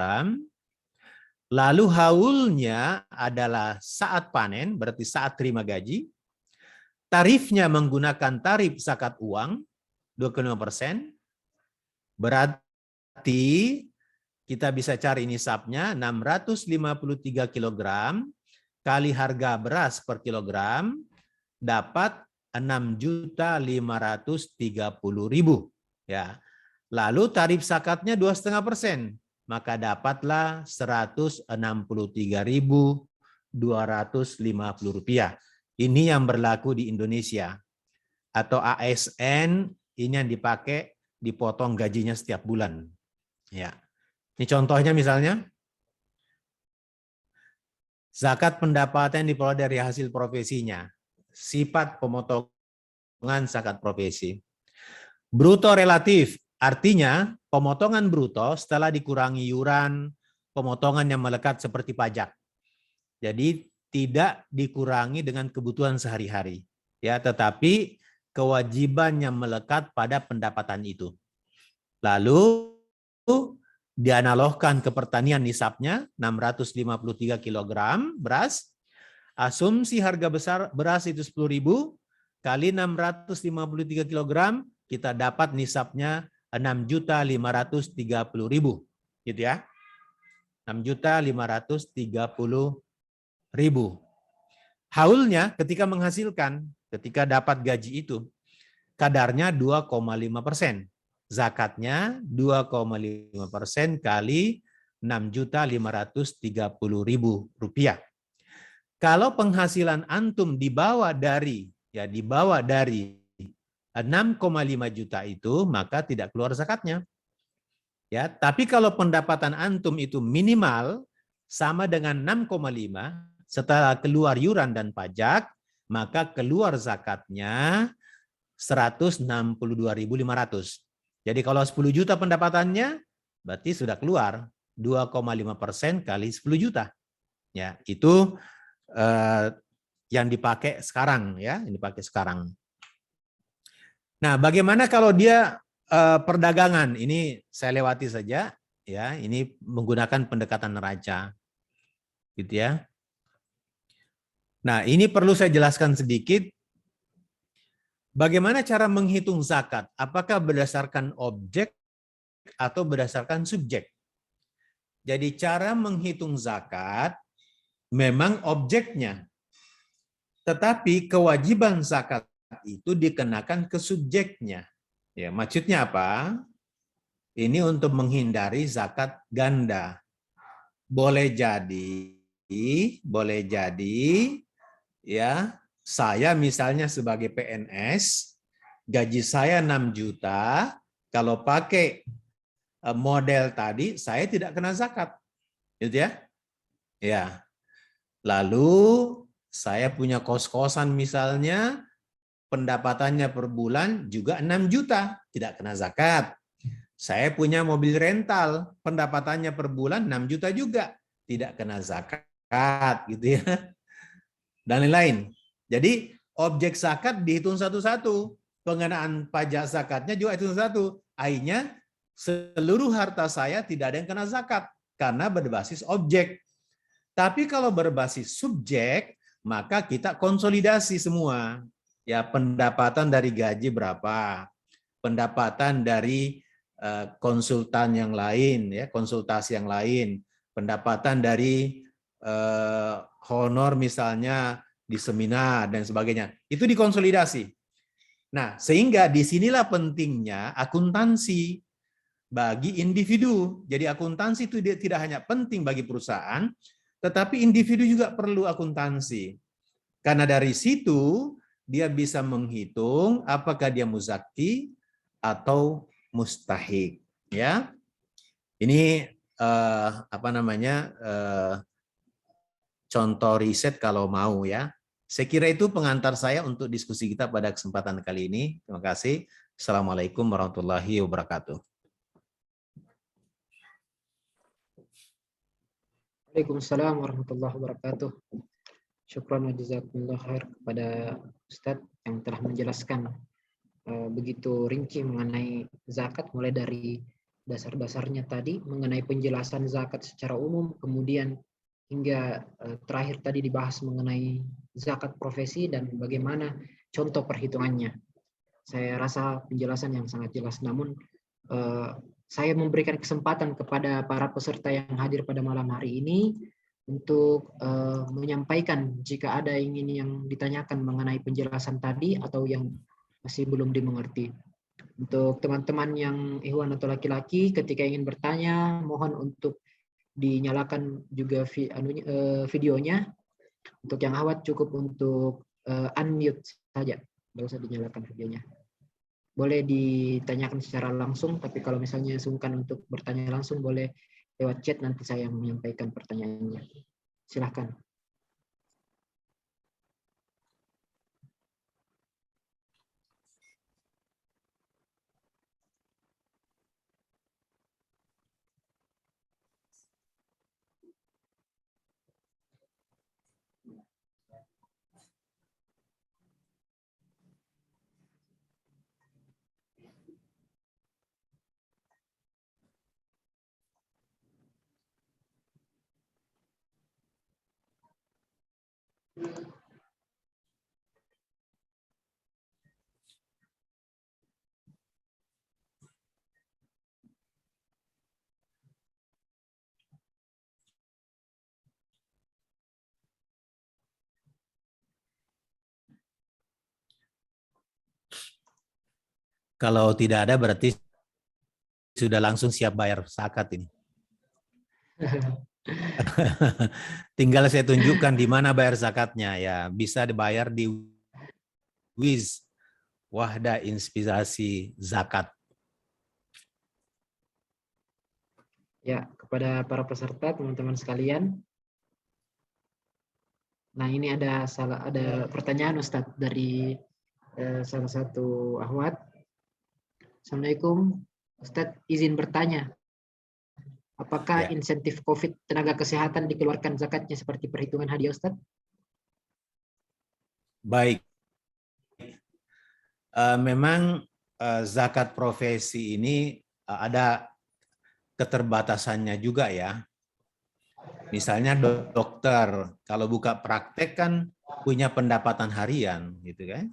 [SPEAKER 4] Lalu haulnya adalah saat panen, berarti saat terima gaji. Tarifnya menggunakan tarif zakat uang 25%. Berarti kita bisa cari nisabnya 653 kg kali harga beras per kilogram dapat 6.530.000 ya. Lalu tarif zakatnya 2,5%, maka dapatlah 163.250 rupiah. Ini yang berlaku di Indonesia. Atau ASN ini yang dipakai dipotong gajinya setiap bulan. Ya. Ini contohnya misalnya zakat pendapatan diperoleh dari hasil profesinya. Sifat pemotongan zakat profesi. Bruto relatif, artinya pemotongan bruto setelah dikurangi iuran, pemotongan yang melekat seperti pajak. Jadi tidak dikurangi dengan kebutuhan sehari-hari, ya, tetapi kewajiban yang melekat pada pendapatan itu. Lalu dianalogkan ke pertanian nisabnya 653 kg beras. Asumsi harga besar beras itu 10.000 kali 653 kg, kita dapat nisabnya 6.530.000. Gitu ya. 6.530.000. Haulnya ketika menghasilkan, ketika dapat gaji itu, kadarnya 2,5%. Zakatnya 2,5% kali 6.530.000 rupiah. Kalau penghasilan antum di bawah dari 6,5 juta itu, maka tidak keluar zakatnya. Ya, tapi kalau pendapatan antum itu minimal sama dengan 6,5 setelah keluar iuran dan pajak, maka keluar zakatnya 162.500. Jadi kalau 10 juta pendapatannya, berarti sudah keluar 2,5% kali 10 juta. Ya, itu yang dipakai sekarang, ya, yang dipakai sekarang. Nah, bagaimana kalau dia perdagangan? Ini saya lewati saja, ya. Ini menggunakan pendekatan neraca, gitu ya. Nah, ini perlu saya jelaskan sedikit. Bagaimana cara menghitung zakat? Apakah berdasarkan objek atau berdasarkan subjek? Jadi cara menghitung zakat memang objeknya, tetapi kewajiban zakat itu dikenakan ke subjeknya. Ya, maksudnya apa? Ini untuk menghindari zakat ganda. Boleh jadi ya, saya misalnya sebagai PNS, gaji saya 6 juta, kalau pakai model tadi saya tidak kena zakat. Gitu ya? Ya. Lalu saya punya kos-kosan misalnya, pendapatannya per bulan juga 6 juta, tidak kena zakat. Saya punya mobil rental, pendapatannya per bulan 6 juta juga, tidak kena zakat, gitu ya. Dan lain-lain. Jadi objek zakat dihitung satu-satu, pengenaan pajak zakatnya juga hitung satu. Akhirnya seluruh harta saya tidak ada yang kena zakat karena berbasis objek. Tapi kalau berbasis subjek, maka kita konsolidasi semua. Ya, pendapatan dari gaji berapa, pendapatan dari konsultan yang lain, ya, konsultasi yang lain, pendapatan dari honor misalnya di seminar dan sebagainya. Itu dikonsolidasi. Nah, sehingga disinilah pentingnya akuntansi bagi individu. Jadi akuntansi itu tidak hanya penting bagi perusahaan, tetapi individu juga perlu akuntansi. Karena dari situ dia bisa menghitung apakah dia muzaki atau mustahik. Ya, ini contoh riset kalau mau ya. Saya kira itu pengantar saya untuk diskusi kita pada kesempatan kali ini. Terima kasih. Assalamualaikum warahmatullahi wabarakatuh.
[SPEAKER 1] Waalaikumsalam warahmatullahi wabarakatuh. Syukran wa jazakumullah khair kepada Ustadz yang telah menjelaskan begitu rinci mengenai zakat, mulai dari dasar-dasarnya tadi, mengenai penjelasan zakat secara umum, kemudian hingga terakhir tadi dibahas mengenai zakat profesi dan bagaimana contoh perhitungannya. Saya rasa penjelasan yang sangat jelas, namun saya memberikan kesempatan kepada para peserta yang hadir pada malam hari ini untuk menyampaikan jika ada yang ditanyakan mengenai penjelasan tadi atau yang masih belum dimengerti. Untuk teman-teman yang ikhwan atau laki-laki, ketika ingin bertanya, mohon untuk dinyalakan juga videonya. Untuk yang akhwat cukup untuk unmute saja, tidak usah dinyalakan videonya. Boleh ditanyakan secara langsung, tapi kalau misalnya sungkan untuk bertanya langsung, boleh lewat chat, nanti saya menyampaikan pertanyaannya. Silahkan.
[SPEAKER 4] Kalau tidak ada berarti sudah langsung siap bayar zakat ini. Tinggal saya tunjukkan di mana bayar zakatnya ya. Bisa dibayar di WIZ, Wahda Inspirasi Zakat.
[SPEAKER 1] Ya, kepada para peserta, teman-teman sekalian. Nah, ini ada pertanyaan Ustadz dari salah satu akhwat. Assalamualaikum, Ustadz, izin bertanya. Apakah insentif COVID tenaga kesehatan dikeluarkan zakatnya seperti perhitungan hadiah, Ustadz?
[SPEAKER 4] Baik. Memang zakat profesi ini ada keterbatasannya juga ya. Misalnya dokter, kalau buka praktek kan punya pendapatan harian, gitu kan?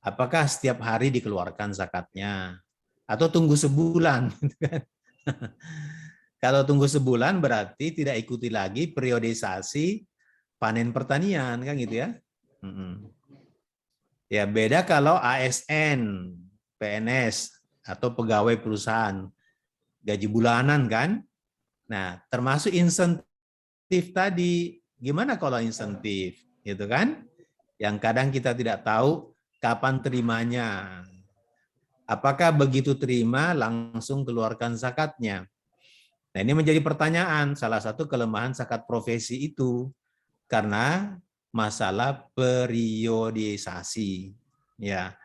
[SPEAKER 4] Apakah setiap hari dikeluarkan zakatnya? Atau tunggu sebulan? Gitu kan? Kalau tunggu sebulan berarti tidak ikuti lagi periodisasi panen pertanian, kan gitu ya? Ya beda kalau ASN, PNS, atau pegawai perusahaan, gaji bulanan kan? Nah, termasuk insentif tadi. Gimana kalau insentif? Gitu kan? Yang kadang kita tidak tahu kapan terimanya. Apakah begitu terima langsung keluarkan zakatnya? Nah, ini menjadi pertanyaan. Salah satu kelemahan zakat profesi itu karena masalah periodisasi. Ya.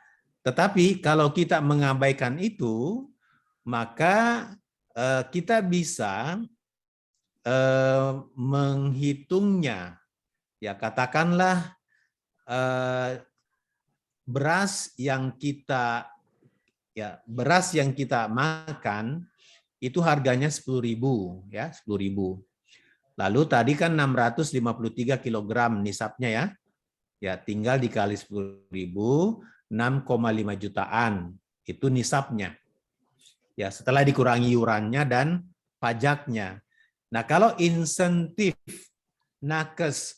[SPEAKER 4] Tetapi kalau kita mengabaikan itu, maka kita bisa menghitungnya. Ya, katakanlah beras yang kita makan itu harganya 10.000 ya, 10.000. Lalu tadi kan 653 kg nisabnya ya. Ya, tinggal dikali 10.000, 6,5 jutaan. Itu nisabnya. Ya, setelah dikurangi iurannya dan pajaknya. Nah, kalau insentif nakes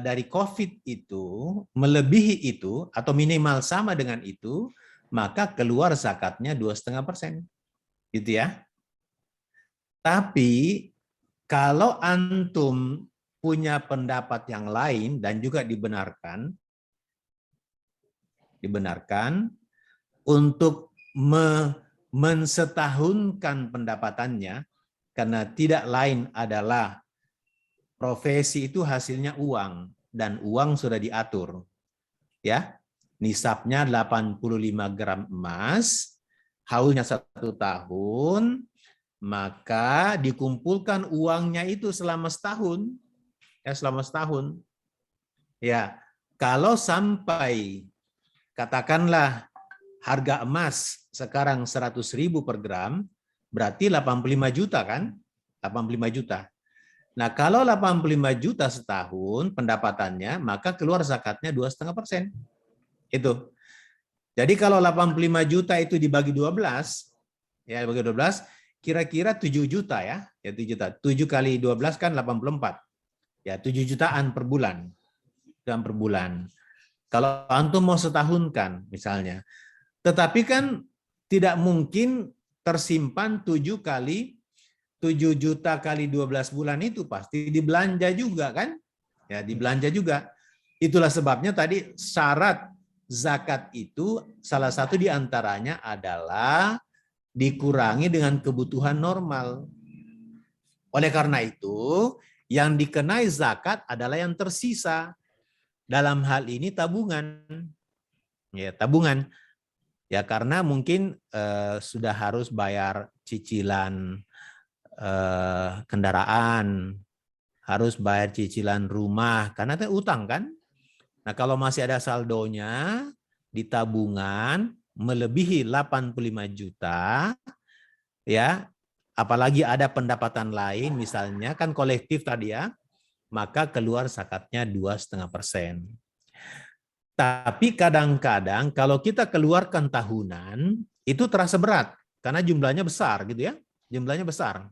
[SPEAKER 4] dari COVID itu melebihi itu atau minimal sama dengan itu, maka keluar zakatnya 2,5%. Gitu ya. Tapi kalau antum punya pendapat yang lain dan juga dibenarkan untuk mensetahunkan pendapatannya, karena tidak lain adalah profesi itu hasilnya uang, dan uang sudah diatur. Ya, nisabnya 85 gram emas, haulnya 1 tahun, maka dikumpulkan uangnya itu selama setahun. Ya, selama setahun. Ya, kalau sampai katakanlah harga emas sekarang 100.000 per gram, berarti 85 juta kan? 85 juta. Nah, kalau 85 juta setahun pendapatannya, maka keluar zakatnya 2,5%. Itu. Jadi kalau 85 juta itu dibagi 12, ya bagi 12, kira-kira 7 juta ya. Ya 7 juta. 7 kali 12 kan 84. Ya, 7 jutaan per bulan. Per bulan. Kalau antum mau setahunkan misalnya. Tetapi kan tidak mungkin tersimpan 7 juta kali 12 bulan itu pasti dibelanja juga kan? Ya, dibelanja juga. Itulah sebabnya tadi syarat zakat itu salah satu diantaranya adalah dikurangi dengan kebutuhan normal. Oleh karena itu, yang dikenai zakat adalah yang tersisa. Dalam hal ini tabungan. Ya, tabungan. Ya, karena mungkin sudah harus bayar cicilan kendaraan, harus bayar cicilan rumah, karena itu utang kan. Nah, kalau masih ada saldonya di tabungan melebihi 85 juta, ya, apalagi ada pendapatan lain, misalnya kan kolektif tadi ya, maka keluar zakatnya 2,5%. Tapi kadang-kadang kalau kita keluarkan tahunan, itu terasa berat, karena jumlahnya besar gitu ya, jumlahnya besar.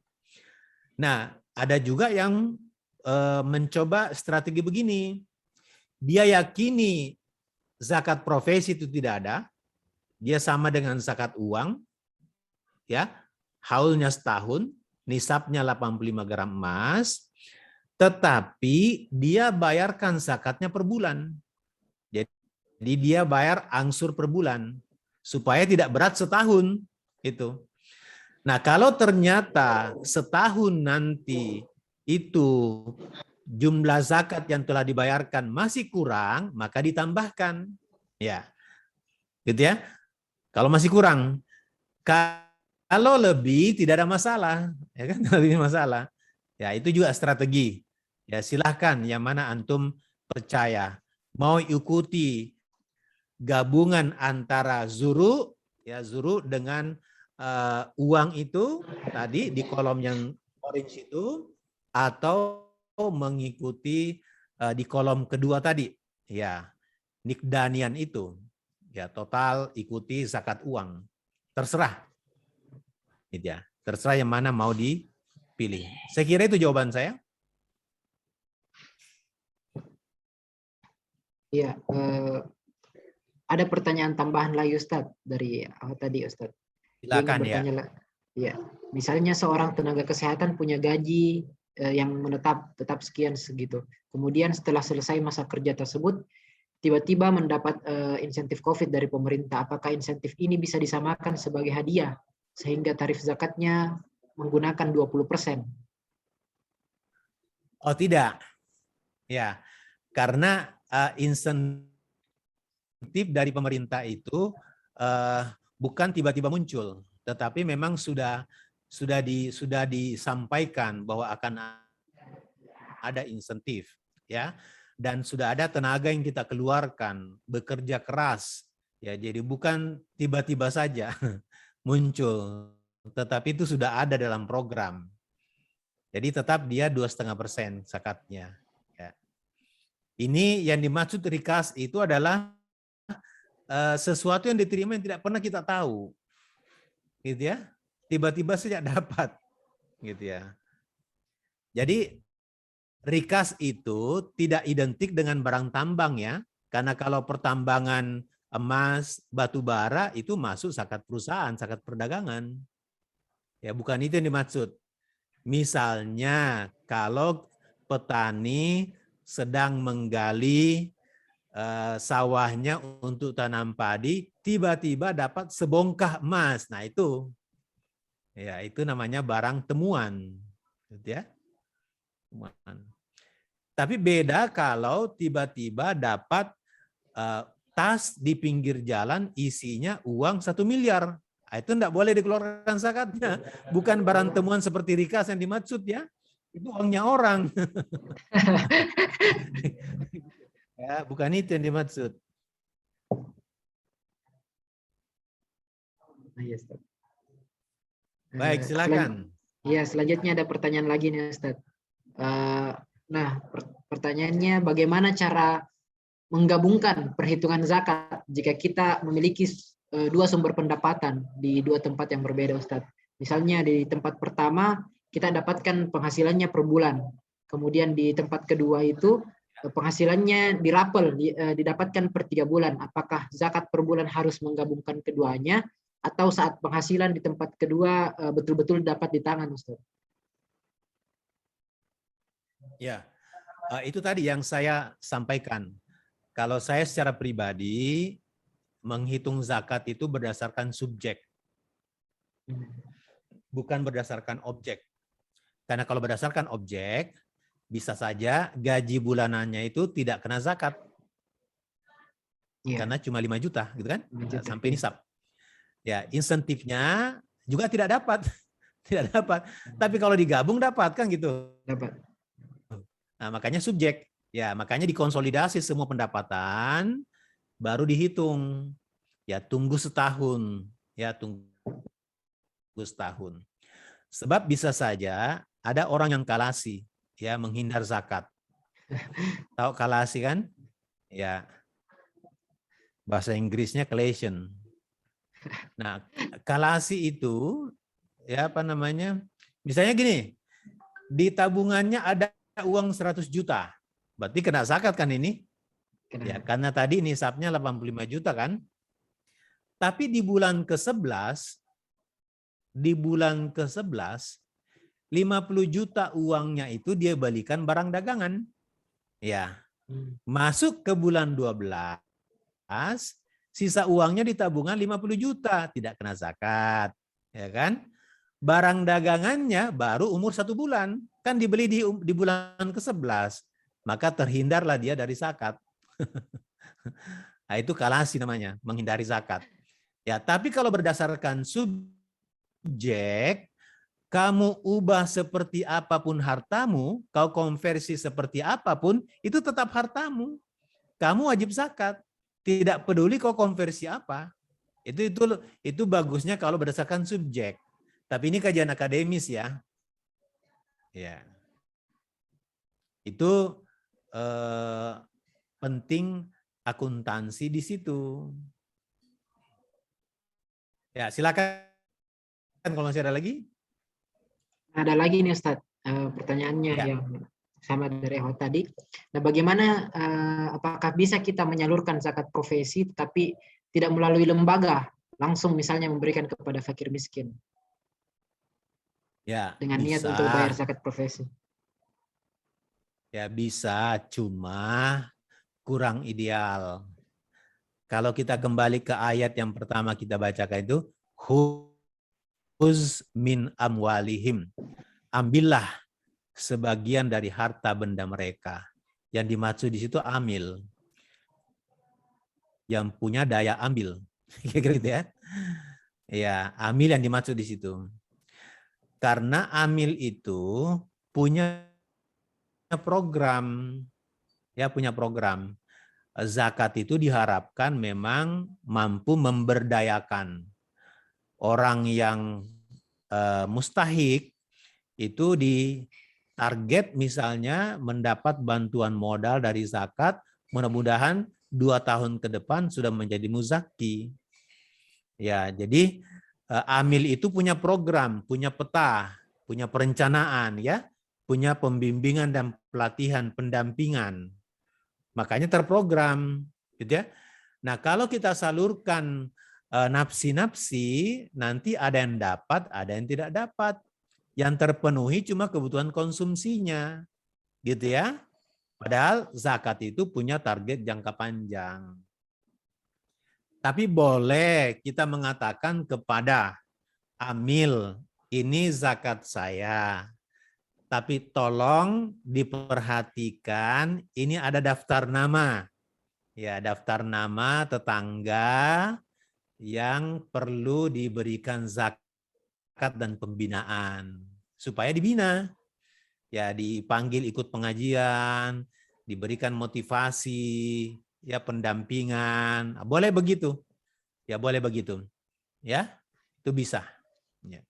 [SPEAKER 4] Nah, ada juga yang mencoba strategi begini. Dia yakini zakat profesi itu tidak ada, dia sama dengan zakat uang, ya, haulnya setahun, nisabnya 85 gram emas, tetapi dia bayarkan zakatnya per bulan. Jadi dia bayar angsur per bulan supaya tidak berat setahun itu. Nah, kalau ternyata setahun nanti itu jumlah zakat yang telah dibayarkan masih kurang, maka ditambahkan. Ya. Gitu ya. Kalau masih kurang. Kalau lebih tidak ada masalah, ya kan? Lebih masalah. Ya, itu juga strategi. Ya, silahkan yang mana antum percaya. Mau ikuti gabungan antara zuru, ya zuru dengan uang itu tadi di kolom yang orange itu, atau mengikuti di kolom kedua tadi, ya nikdanian itu, ya total ikuti zakat uang, terserah, gitu ya, terserah yang mana mau dipilih. Saya kira itu jawaban saya.
[SPEAKER 1] Iya, ada pertanyaan tambahan lagi Ustadz dari tadi Ustadz. Dia ingin
[SPEAKER 4] Silakan ya.
[SPEAKER 1] bertanya, ya, misalnya seorang tenaga kesehatan punya gaji yang tetap sekian segitu. Kemudian setelah selesai masa kerja tersebut, tiba-tiba mendapat insentif COVID dari pemerintah. Apakah insentif ini bisa disamakan sebagai hadiah sehingga tarif zakatnya menggunakan 20%?
[SPEAKER 4] Oh tidak, ya, karena insentif insentif dari pemerintah itu bukan tiba-tiba muncul, tetapi memang sudah disampaikan bahwa akan ada insentif, ya, dan sudah ada tenaga yang kita keluarkan, bekerja keras, ya, jadi bukan tiba-tiba saja muncul, tetapi itu sudah ada dalam program. Jadi tetap dia 2,5% zakatnya. Ya. Ini yang dimaksud rikas itu adalah sesuatu yang diterima yang tidak pernah kita tahu, gitu ya, tiba-tiba saja dapat, gitu ya. Jadi rikas itu tidak identik dengan barang tambang ya, karena kalau pertambangan emas, batu bara itu masuk zakat perusahaan, zakat perdagangan. Ya, bukan itu yang dimaksud. Misalnya kalau petani sedang menggali sawahnya untuk tanam padi, tiba-tiba dapat sebongkah emas. Nah, itu namanya barang temuan, gitu ya. Temuan. Tapi beda kalau tiba-tiba dapat tas di pinggir jalan isinya uang 1 miliar. Nah, itu tidak boleh dikeluarkan zakatnya. Bukan barang temuan seperti rikas yang dimaksud ya. Itu uangnya orang. Ya, bukan itu yang dimaksud. Baik, silakan.
[SPEAKER 1] Iya, selanjutnya ada pertanyaan lagi nih Ustaz. Nah, pertanyaannya bagaimana cara menggabungkan perhitungan zakat jika kita memiliki dua sumber pendapatan di dua tempat yang berbeda, Ustadz. Misalnya di tempat pertama kita dapatkan penghasilannya per bulan, kemudian di tempat kedua itu penghasilannya dirapel, didapatkan per 3 bulan. Apakah zakat per bulan harus menggabungkan keduanya atau saat penghasilan di tempat kedua betul-betul dapat di tangan, Ustadz?
[SPEAKER 4] Ya, itu tadi yang saya sampaikan. Kalau saya secara pribadi menghitung zakat itu berdasarkan subjek, bukan berdasarkan objek. Karena kalau berdasarkan objek, bisa saja gaji bulanannya itu tidak kena zakat. Karena cuma 5 juta, gitu kan? Sampai nisab. Ya, insentifnya juga tidak dapat. Tidak dapat. Tapi kalau digabung dapat kan gitu.
[SPEAKER 1] Dapat.
[SPEAKER 4] Nah, makanya subjek. Ya, makanya dikonsolidasi semua pendapatan, baru dihitung. Ya, tunggu setahun. Ya, tunggu setahun. Sebab bisa saja ada orang yang kalasi, ya, menghindar zakat. Tahu kalasi kan? Ya, bahasa Inggrisnya collation. Nah, kalasi itu, ya apa namanya? Misalnya gini, di tabungannya ada uang 100 juta. Berarti kena zakat kan ini? Ya, karena tadi nisabnya 85 juta kan? Tapi di bulan ke-11, 50 juta uangnya itu dia balikan barang dagangan. Ya. Masuk ke bulan 12, sisa uangnya di tabungan 50 juta, tidak kena zakat. Ya kan? Barang dagangannya baru umur 1 bulan. Kan dibeli di bulan ke-11. Maka terhindarlah dia dari zakat. Nah, itu kalasi namanya, menghindari zakat. Ya, tapi kalau berdasarkan subjek, kamu ubah seperti apapun hartamu, kau konversi seperti apapun, itu tetap hartamu. Kamu wajib zakat. Tidak peduli kau konversi apa. Itu bagusnya kalau berdasarkan subjek. Tapi ini kajian akademis ya. Ya. Itu penting akuntansi di situ. Ya, silakan kalau masih ada lagi.
[SPEAKER 1] Ada lagi nih Ustadz, pertanyaannya yang sama dari Ahmad tadi. Nah, bagaimana apakah bisa kita menyalurkan zakat profesi tapi tidak melalui lembaga, langsung misalnya memberikan kepada fakir miskin?
[SPEAKER 4] Ya,
[SPEAKER 1] dengan niat untuk bayar zakat profesi.
[SPEAKER 4] Ya bisa, cuma kurang ideal. Kalau kita kembali ke ayat yang pertama kita bacakan itu, khuz min amwalihim. Ambillah sebagian dari harta benda mereka. Yang dimaksud di situ amil. yang punya daya ambil. Kira-kira gitu ya. Ya, amil yang dimaksud di situ. Karena amil itu punya program, ya punya program. Zakat itu diharapkan memang mampu memberdayakan orang yang mustahik itu di target misalnya mendapat bantuan modal dari zakat, mudah-mudahan 2 tahun ke depan sudah menjadi muzaki. Ya, jadi amil itu punya program, punya peta, punya perencanaan, ya, punya pembimbingan dan pelatihan, pendampingan. Makanya terprogram, gitu ya. Nah, kalau kita salurkan nafsi-nafsi, nanti ada yang dapat, ada yang tidak dapat. Yang terpenuhi cuma kebutuhan konsumsinya, gitu ya. Padahal zakat itu punya target jangka panjang. Tapi boleh kita mengatakan kepada amil, ini zakat saya. Tapi tolong diperhatikan, ini ada daftar nama. Ya, daftar nama tetangga yang perlu diberikan zakat dan pembinaan. Supaya dibina. Ya, dipanggil ikut pengajian, diberikan motivasi, ya pendampingan, boleh begitu, ya boleh begitu, ya itu bisa. Ya.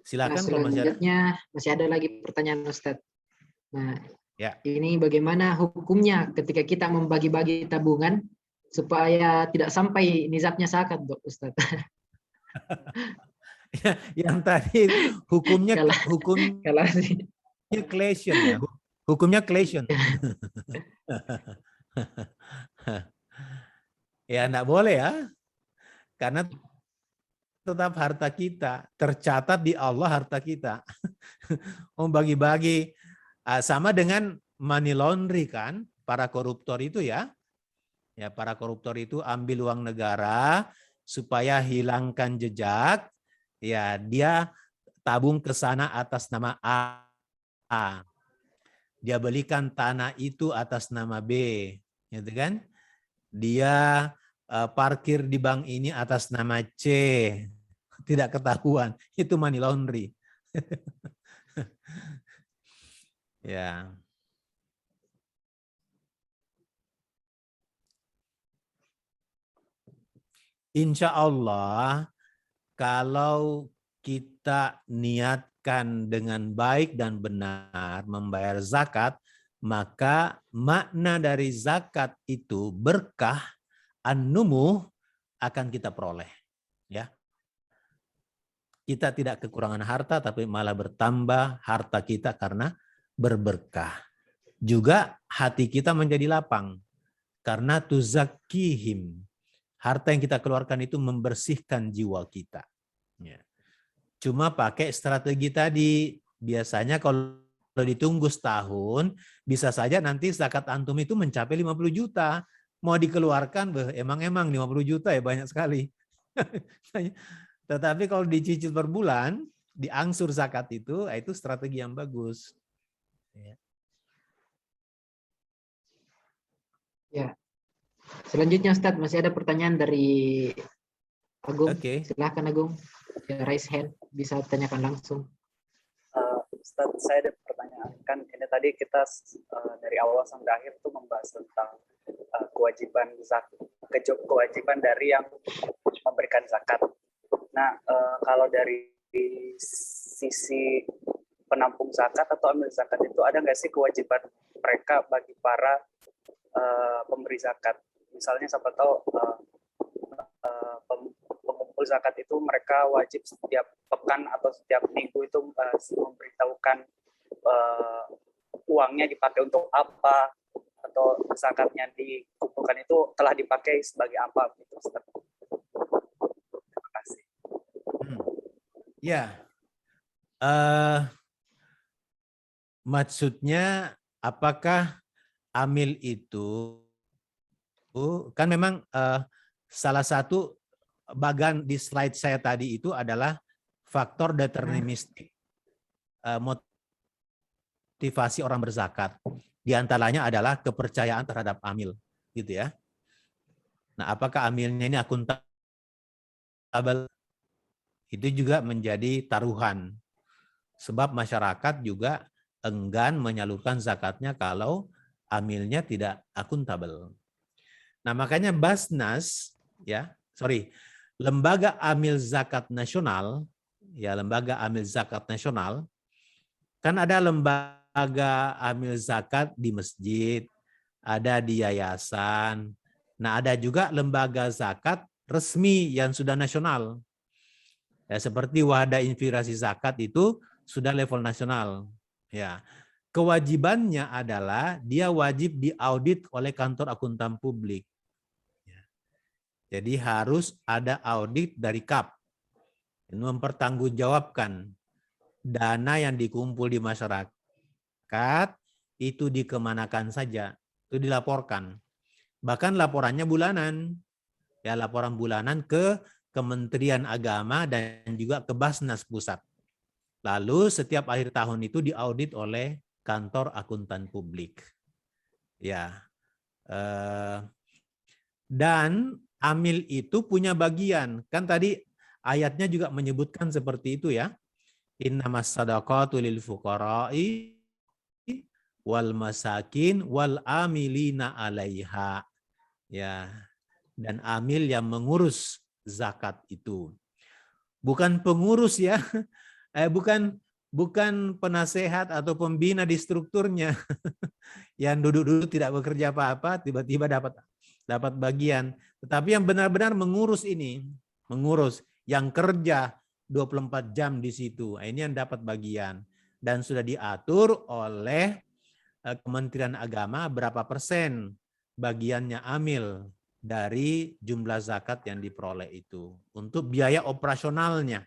[SPEAKER 4] Silakan kalau masih ada.
[SPEAKER 1] Selanjutnya masih ada lagi pertanyaan Ustadz. Nah,
[SPEAKER 4] Ya.
[SPEAKER 1] ini bagaimana hukumnya ketika kita membagi-bagi tabungan supaya tidak sampai nizabnya zakat, Ustadz?
[SPEAKER 4] Yang tadi hukumnya
[SPEAKER 1] kalau
[SPEAKER 4] collision ya. Hukumnya collision. Ya enggak boleh ya. Karena tetap harta kita, tercatat di Allah harta kita. Membagi-bagi sama dengan money laundry kan, para koruptor itu ya. Ya, para koruptor itu ambil uang negara supaya hilangkan jejak. Ya, dia tabung ke sana atas nama A. Dia belikan tanah itu atas nama B, gitu kan? Dia parkir di bank ini atas nama C. Tidak ketahuan, itu money laundry. Ya. Insya Allah, kalau kita niatkan dengan baik dan benar membayar zakat, maka makna dari zakat itu berkah, an-numu akan kita peroleh. Ya. Kita tidak kekurangan harta, tapi malah bertambah harta kita karena berberkah. Juga hati kita menjadi lapang, karena tuzakihim. Harta yang kita keluarkan itu membersihkan jiwa kita. Ya. Cuma pakai strategi tadi. Biasanya kalau ditunggu setahun, bisa saja nanti zakat antum itu mencapai 50 juta. Mau dikeluarkan, emang 50 juta ya banyak sekali. Tetapi kalau dicicil per bulan, diangsur zakat itu strategi yang bagus.
[SPEAKER 1] Ya. Selanjutnya Ustadz, masih ada pertanyaan dari Agung.
[SPEAKER 4] Oke.
[SPEAKER 1] Silakan Agung. Ya, raise hand, bisa tanyakan langsung.
[SPEAKER 5] Ustadz, saya ada pertanyaan. Kan ini tadi kita dari awal sampai akhir tuh membahas tentang kewajiban dari yang memberikan zakat. Nah, kalau dari sisi penampung zakat atau amil zakat itu ada nggak sih kewajiban mereka bagi para pemberi zakat? Misalnya siapa tahu pengumpul zakat itu mereka wajib setiap pekan atau setiap minggu itu memberitahukan uangnya dipakai untuk apa, atau zakatnya dikumpulkan itu telah dipakai sebagai apa gitu. Terima kasih.
[SPEAKER 4] Ya, maksudnya apakah amil itu kan memang salah satu bagian di slide saya tadi itu adalah faktor deterministik, motivasi orang berzakat. Di antaranya adalah kepercayaan terhadap amil, gitu ya. Nah, apakah amilnya ini akuntabel? Itu juga menjadi taruhan. Sebab masyarakat juga enggan menyalurkan zakatnya kalau amilnya tidak akuntabel. Nah, makanya Basnas, Lembaga Amil Zakat Nasional, Lembaga Amil Zakat Nasional, kan ada lembaga amil zakat di masjid, ada di yayasan. Nah, ada juga lembaga zakat resmi yang sudah nasional. Ya, seperti Wadah Inspirasi Zakat itu sudah level nasional. Ya. Kewajibannya adalah dia wajib diaudit oleh kantor akuntan publik. Ya. Jadi harus ada audit dari KAP. Mempertanggungjawabkan dana yang dikumpul di masyarakat itu dikemanakan saja, itu dilaporkan. Bahkan laporannya bulanan. Ya, laporan bulanan ke Kementerian Agama dan juga ke Basnas Pusat. Lalu setiap akhir tahun itu diaudit oleh kantor akuntan publik. Ya. Dan amil itu punya bagian. Kan tadi ayatnya juga menyebutkan seperti itu ya. Innamas shadaqatu lil fuqara'i wal masakin wal amilina 'alaiha. Ya. Dan amil yang mengurus zakat itu. Bukan pengurus ya. Bukan penasehat atau pembina di strukturnya. Yang duduk-duduk tidak bekerja apa-apa tiba-tiba dapat bagian. Tetapi yang benar-benar mengurus ini, mengurus yang kerja 24 jam di situ. Ini yang dapat bagian. Dan sudah diatur oleh Kementerian Agama berapa persen bagiannya amil dari jumlah zakat yang diperoleh itu. Untuk biaya operasionalnya.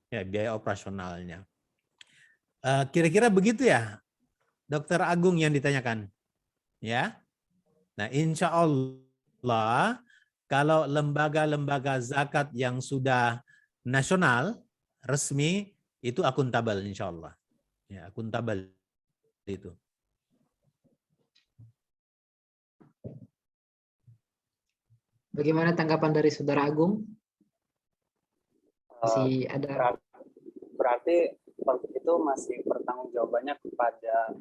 [SPEAKER 4] Ya, biaya operasionalnya. Kira-kira begitu ya, Dr. Agung yang ditanyakan. Ya. Nah, insya Allah kalau lembaga-lembaga zakat yang sudah nasional, resmi, itu akuntabel insya Allah. Ya, akuntabel itu.
[SPEAKER 1] Bagaimana tanggapan dari Saudara Agung? Masih ada?
[SPEAKER 5] Berarti itu masih pertanggungjawabannya kepada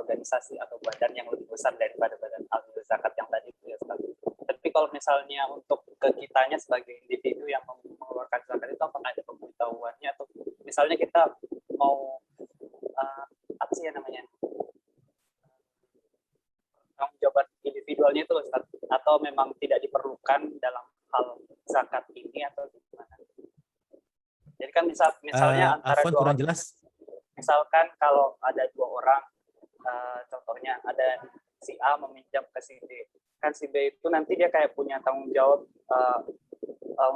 [SPEAKER 5] organisasi atau badan yang lebih besar daripada badan amil zakat yang tadi itu ya Ustaz. Tapi kalau misalnya untuk ke kitanya sebagai individu yang mengeluarkan zakat itu apakah ada pemberitahuannya atau misalnya kita mau apa sih ya namanya tanggung jawab individualnya itu Ustaz, atau memang tidak diperlukan dalam hal zakat ini atau gimana? Jadi kan misalnya antara dua orang,
[SPEAKER 4] jelas.
[SPEAKER 5] Misalkan kalau ada dua orang, contohnya ada si A meminjam ke si B, kan si B itu nanti dia kayak punya tanggung jawab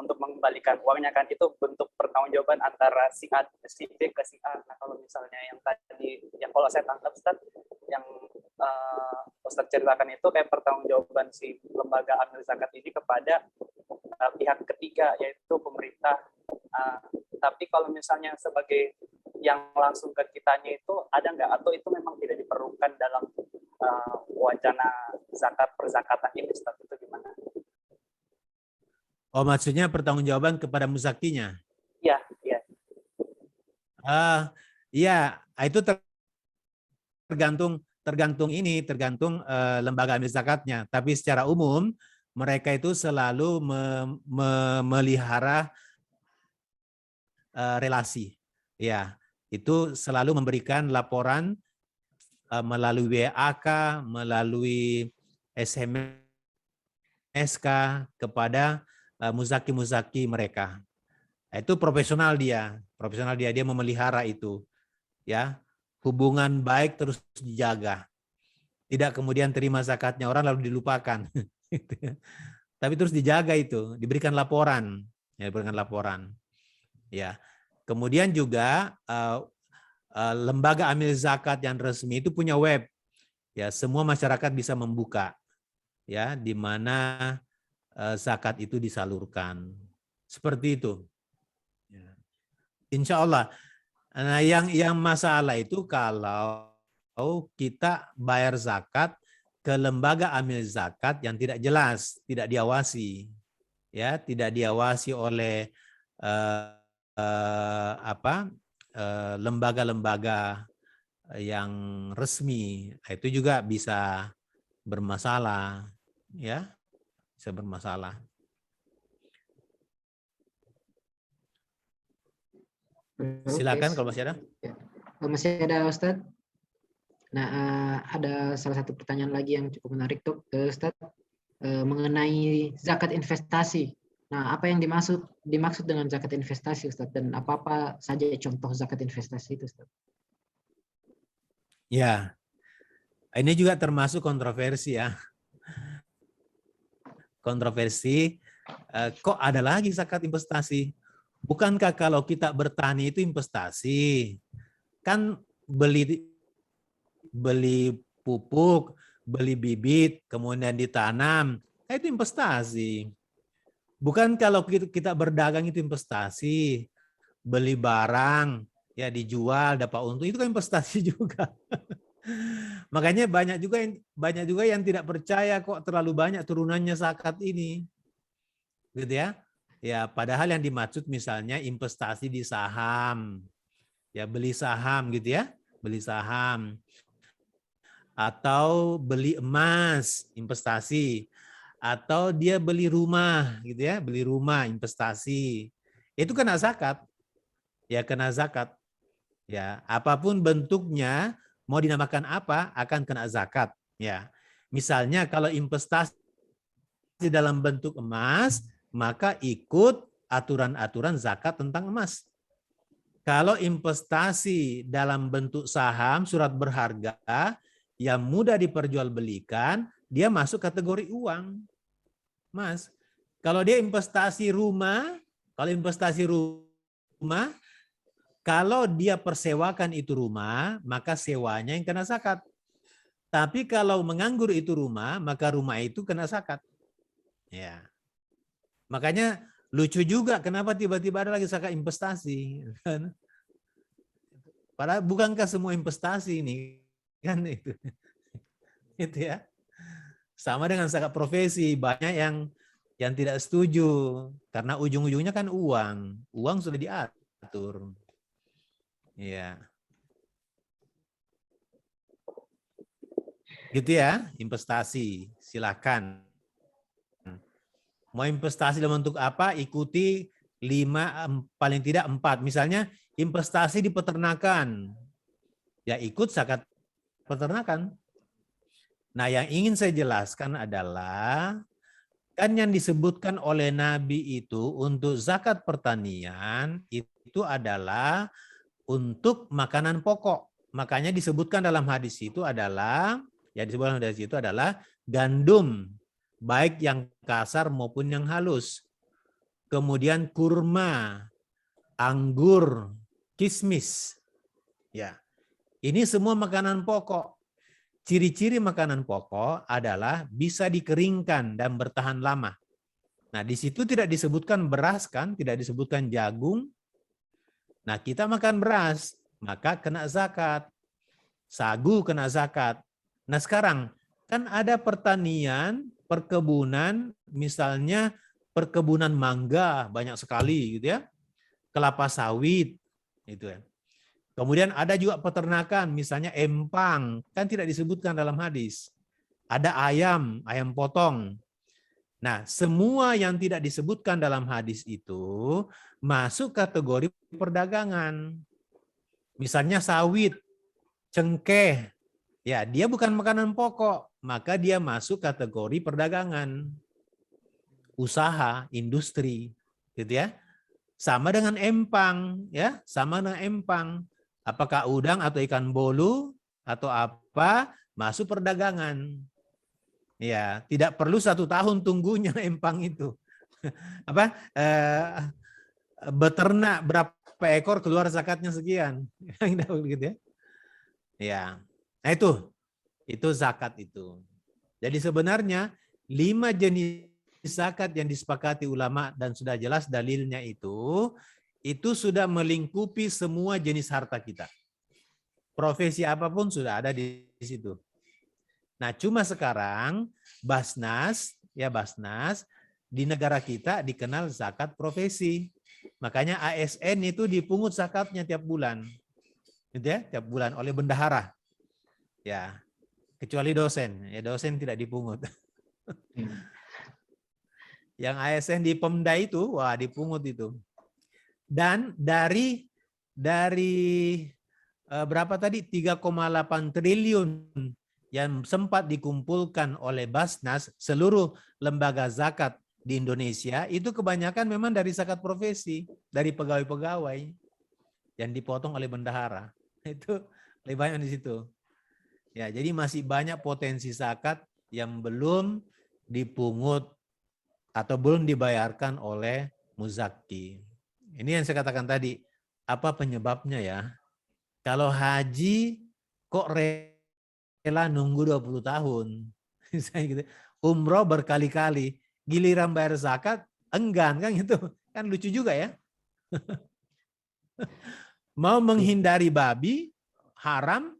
[SPEAKER 5] untuk mengembalikan uangnya kan, itu bentuk pertanggungjawaban antara si A, si B ke si A. Nah kalau misalnya yang tadi, yang kalau saya tangkap Ustaz, yang Ustaz ceritakan itu kayak pertanggungjawaban si lembaga amil zakat ini kepada pihak ketiga yaitu pemerintah. Tapi kalau misalnya sebagai yang langsung ke kitanya itu ada nggak, atau itu memang tidak diperlukan dalam wacana zakat perzakatan ini Ustaz, itu gimana?
[SPEAKER 4] Oh, maksudnya pertanggungjawaban kepada muzakinya?
[SPEAKER 5] Iya, iya.
[SPEAKER 4] Iya, itu tergantung tergantung lembaga amil zakatnya. Tapi secara umum mereka itu selalu memelihara relasi. Ya, itu selalu memberikan laporan melalui WAK, melalui SMSK kepada muzaki-muzaki mereka. Itu profesional dia memelihara itu. Ya, hubungan baik terus dijaga. Tidak kemudian terima zakatnya orang lalu dilupakan. Tapi terus dijaga itu, diberikan laporan, Ya. Kemudian juga lembaga amil zakat yang resmi itu punya web. Ya, semua masyarakat bisa membuka. Ya, di mana zakat itu disalurkan. Seperti itu. Ya. Insya Allah. Nah, yang masalah itu kalau kita bayar zakat ke lembaga amil zakat yang tidak jelas, tidak diawasi, ya, tidak diawasi oleh lembaga-lembaga yang resmi, itu juga bisa bermasalah, ya, bisa bermasalah. Silakan kalau masih ada.
[SPEAKER 1] Masih ada Ustadz. Nah, ada salah satu pertanyaan lagi yang cukup menarik tuh, Ustadz, mengenai zakat investasi. Nah, apa yang dimaksud dengan zakat investasi, Ustadz, dan apa saja contoh zakat investasi itu, Ustadz?
[SPEAKER 4] Ya, ini juga termasuk kontroversi ya. Kontroversi, kok ada lagi zakat investasi? Bukankah kalau kita bertani itu investasi? Kan beli pupuk, beli bibit, kemudian ditanam, itu investasi. Bukan kalau kita berdagang itu investasi, beli barang, ya dijual, dapat untung, itu kan investasi juga. Makanya banyak juga yang tidak percaya kok terlalu banyak turunannya zakat ini, gitu ya. Ya, padahal yang dimaksud misalnya investasi di saham, ya beli saham gitu ya, beli saham, atau beli emas, investasi, atau dia beli rumah gitu ya, beli rumah investasi, itu kena zakat, ya kena zakat, ya apapun bentuknya, mau dinamakan apa akan kena zakat, ya. Misalnya kalau investasi dalam bentuk emas, maka ikut aturan-aturan zakat tentang emas. Kalau investasi dalam bentuk saham, surat berharga, yang mudah diperjualbelikan, dia masuk kategori uang. Mas, kalau dia investasi rumah, kalau dia persewakan itu rumah, maka sewanya yang kena zakat. Tapi kalau menganggur itu rumah, maka rumah itu kena zakat. Ya. Makanya lucu juga kenapa tiba-tiba ada lagi zakat investasi. Padahal bukankah semua investasi ini kan itu. Itu ya. Sama dengan zakat profesi, banyak yang tidak setuju karena ujung-ujungnya kan uang. Uang sudah diatur. Ya. Gitu ya, investasi. Silakan. Mau investasi dalam bentuk apa? Ikuti 5, paling tidak 4. Misalnya investasi di peternakan. Ya ikut zakat peternakan. Nah, yang ingin saya jelaskan adalah kan yang disebutkan oleh Nabi itu untuk zakat pertanian itu adalah untuk makanan pokok. Makanya disebutkan dalam hadis itu adalah, ya disebutkan dalam hadis itu adalah gandum, baik yang kasar maupun yang halus. Kemudian kurma, anggur, kismis. Ya. Ini semua makanan pokok. Ciri-ciri makanan pokok adalah bisa dikeringkan dan bertahan lama. Nah, di situ tidak disebutkan beras kan, tidak disebutkan jagung. Nah, kita makan beras, maka kena zakat. Sagu kena zakat. Nah, sekarang kan ada pertanian, perkebunan, misalnya perkebunan mangga banyak sekali gitu ya. Kelapa sawit gitu ya. Kemudian ada juga peternakan, misalnya empang, kan tidak disebutkan dalam hadis. Ada ayam, ayam potong. Nah, semua yang tidak disebutkan dalam hadis itu masuk kategori perdagangan. Misalnya sawit, cengkeh, ya dia bukan makanan pokok, maka dia masuk kategori perdagangan. Usaha, industri, gitu ya. Sama dengan empang, ya, sama dengan empang. Apakah udang atau ikan bolu atau apa, masuk perdagangan. Ya, tidak perlu 1 tahun tunggunya empang itu. Apa? Beternak berapa ekor keluar zakatnya sekian. Gitu ya. Ya. Nah itu zakat itu. Jadi sebenarnya 5 jenis zakat yang disepakati ulama dan sudah jelas dalilnya itu sudah melingkupi semua jenis harta kita. profesi apapun sudah ada di situ. Nah, cuma sekarang Basnas di negara kita dikenal zakat profesi. Makanya ASN itu dipungut zakatnya tiap bulan. Gitu ya, tiap bulan oleh bendahara. Ya. Kecuali dosen, ya dosen tidak dipungut. Yang ASN di Pemda itu, wah dipungut itu. Dan dari berapa tadi 3,8 triliun yang sempat dikumpulkan oleh Basnas, seluruh lembaga zakat di Indonesia itu kebanyakan memang dari zakat profesi, dari pegawai-pegawai yang dipotong oleh bendahara. Itu lebih banyak di situ. Ya, jadi masih banyak potensi zakat yang belum dipungut atau belum dibayarkan oleh muzaki. Ini yang saya katakan tadi, apa penyebabnya ya? Kalau haji kok rela nunggu 20 tahun? Misalnya gitu. Umroh berkali-kali, giliran bayar zakat enggan kan gitu. Kan lucu juga ya. Mau menghindari babi haram,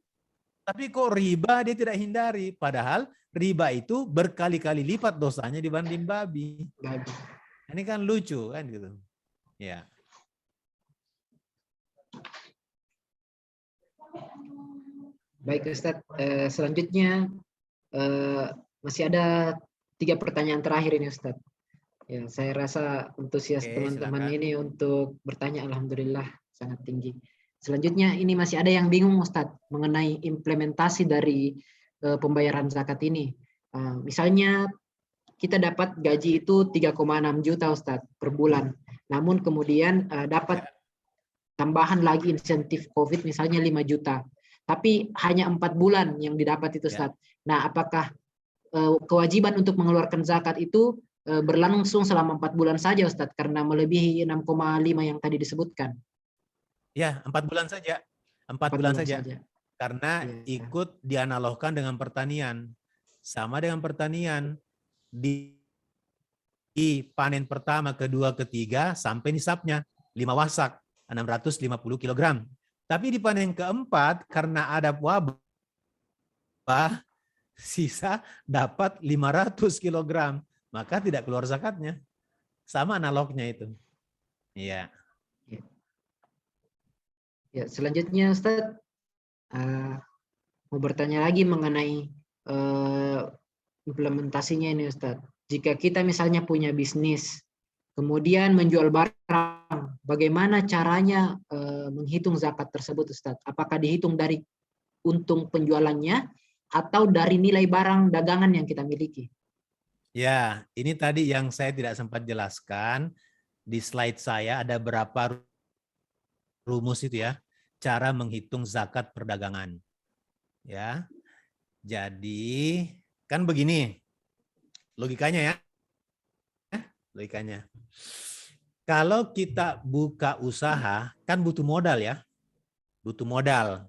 [SPEAKER 4] tapi kok riba dia tidak hindari. Padahal riba itu berkali-kali lipat dosanya dibanding babi. Ini kan lucu kan gitu. Ya.
[SPEAKER 1] Baik Ustadz, selanjutnya masih ada 3 pertanyaan terakhir ini Ustadz. Ya, saya rasa antusias teman-teman ini untuk bertanya alhamdulillah sangat tinggi. Selanjutnya ini masih ada yang bingung Ustadz mengenai implementasi dari pembayaran zakat ini. Misalnya kita dapat gaji itu 3,6 juta Ustadz per bulan. Namun kemudian dapat tambahan lagi insentif COVID misalnya 5 juta. Tapi hanya 4 bulan yang didapat itu Ustadz. Nah, apakah kewajiban untuk mengeluarkan zakat itu berlangsung selama 4 bulan saja Ustadz karena melebihi 6,5 yang tadi disebutkan?
[SPEAKER 4] Ya, 4 bulan saja. 4 bulan saja. Karena ikut dianalogkan dengan pertanian. Sama dengan pertanian. Di panen pertama, kedua, ketiga, sampai nisabnya 5 wasak, 650 kg. Tapi di panen keempat, karena ada wabah, sisa dapat 500 kg. Maka tidak keluar zakatnya. Sama analognya itu. Iya.
[SPEAKER 1] Ya, selanjutnya Ustadz, mau bertanya lagi mengenai implementasinya ini Ustadz. Jika kita misalnya punya bisnis, kemudian menjual barang, bagaimana caranya menghitung zakat tersebut Ustadz? Apakah dihitung dari untung penjualannya atau dari nilai barang dagangan yang kita miliki?
[SPEAKER 4] Ya, ini tadi yang saya tidak sempat jelaskan. Di slide saya ada berapa rumus itu ya, cara menghitung zakat perdagangan. Ya. Jadi, kan begini. Logikanya ya. Logikanya. Kalau kita buka usaha, kan butuh modal ya. Butuh modal.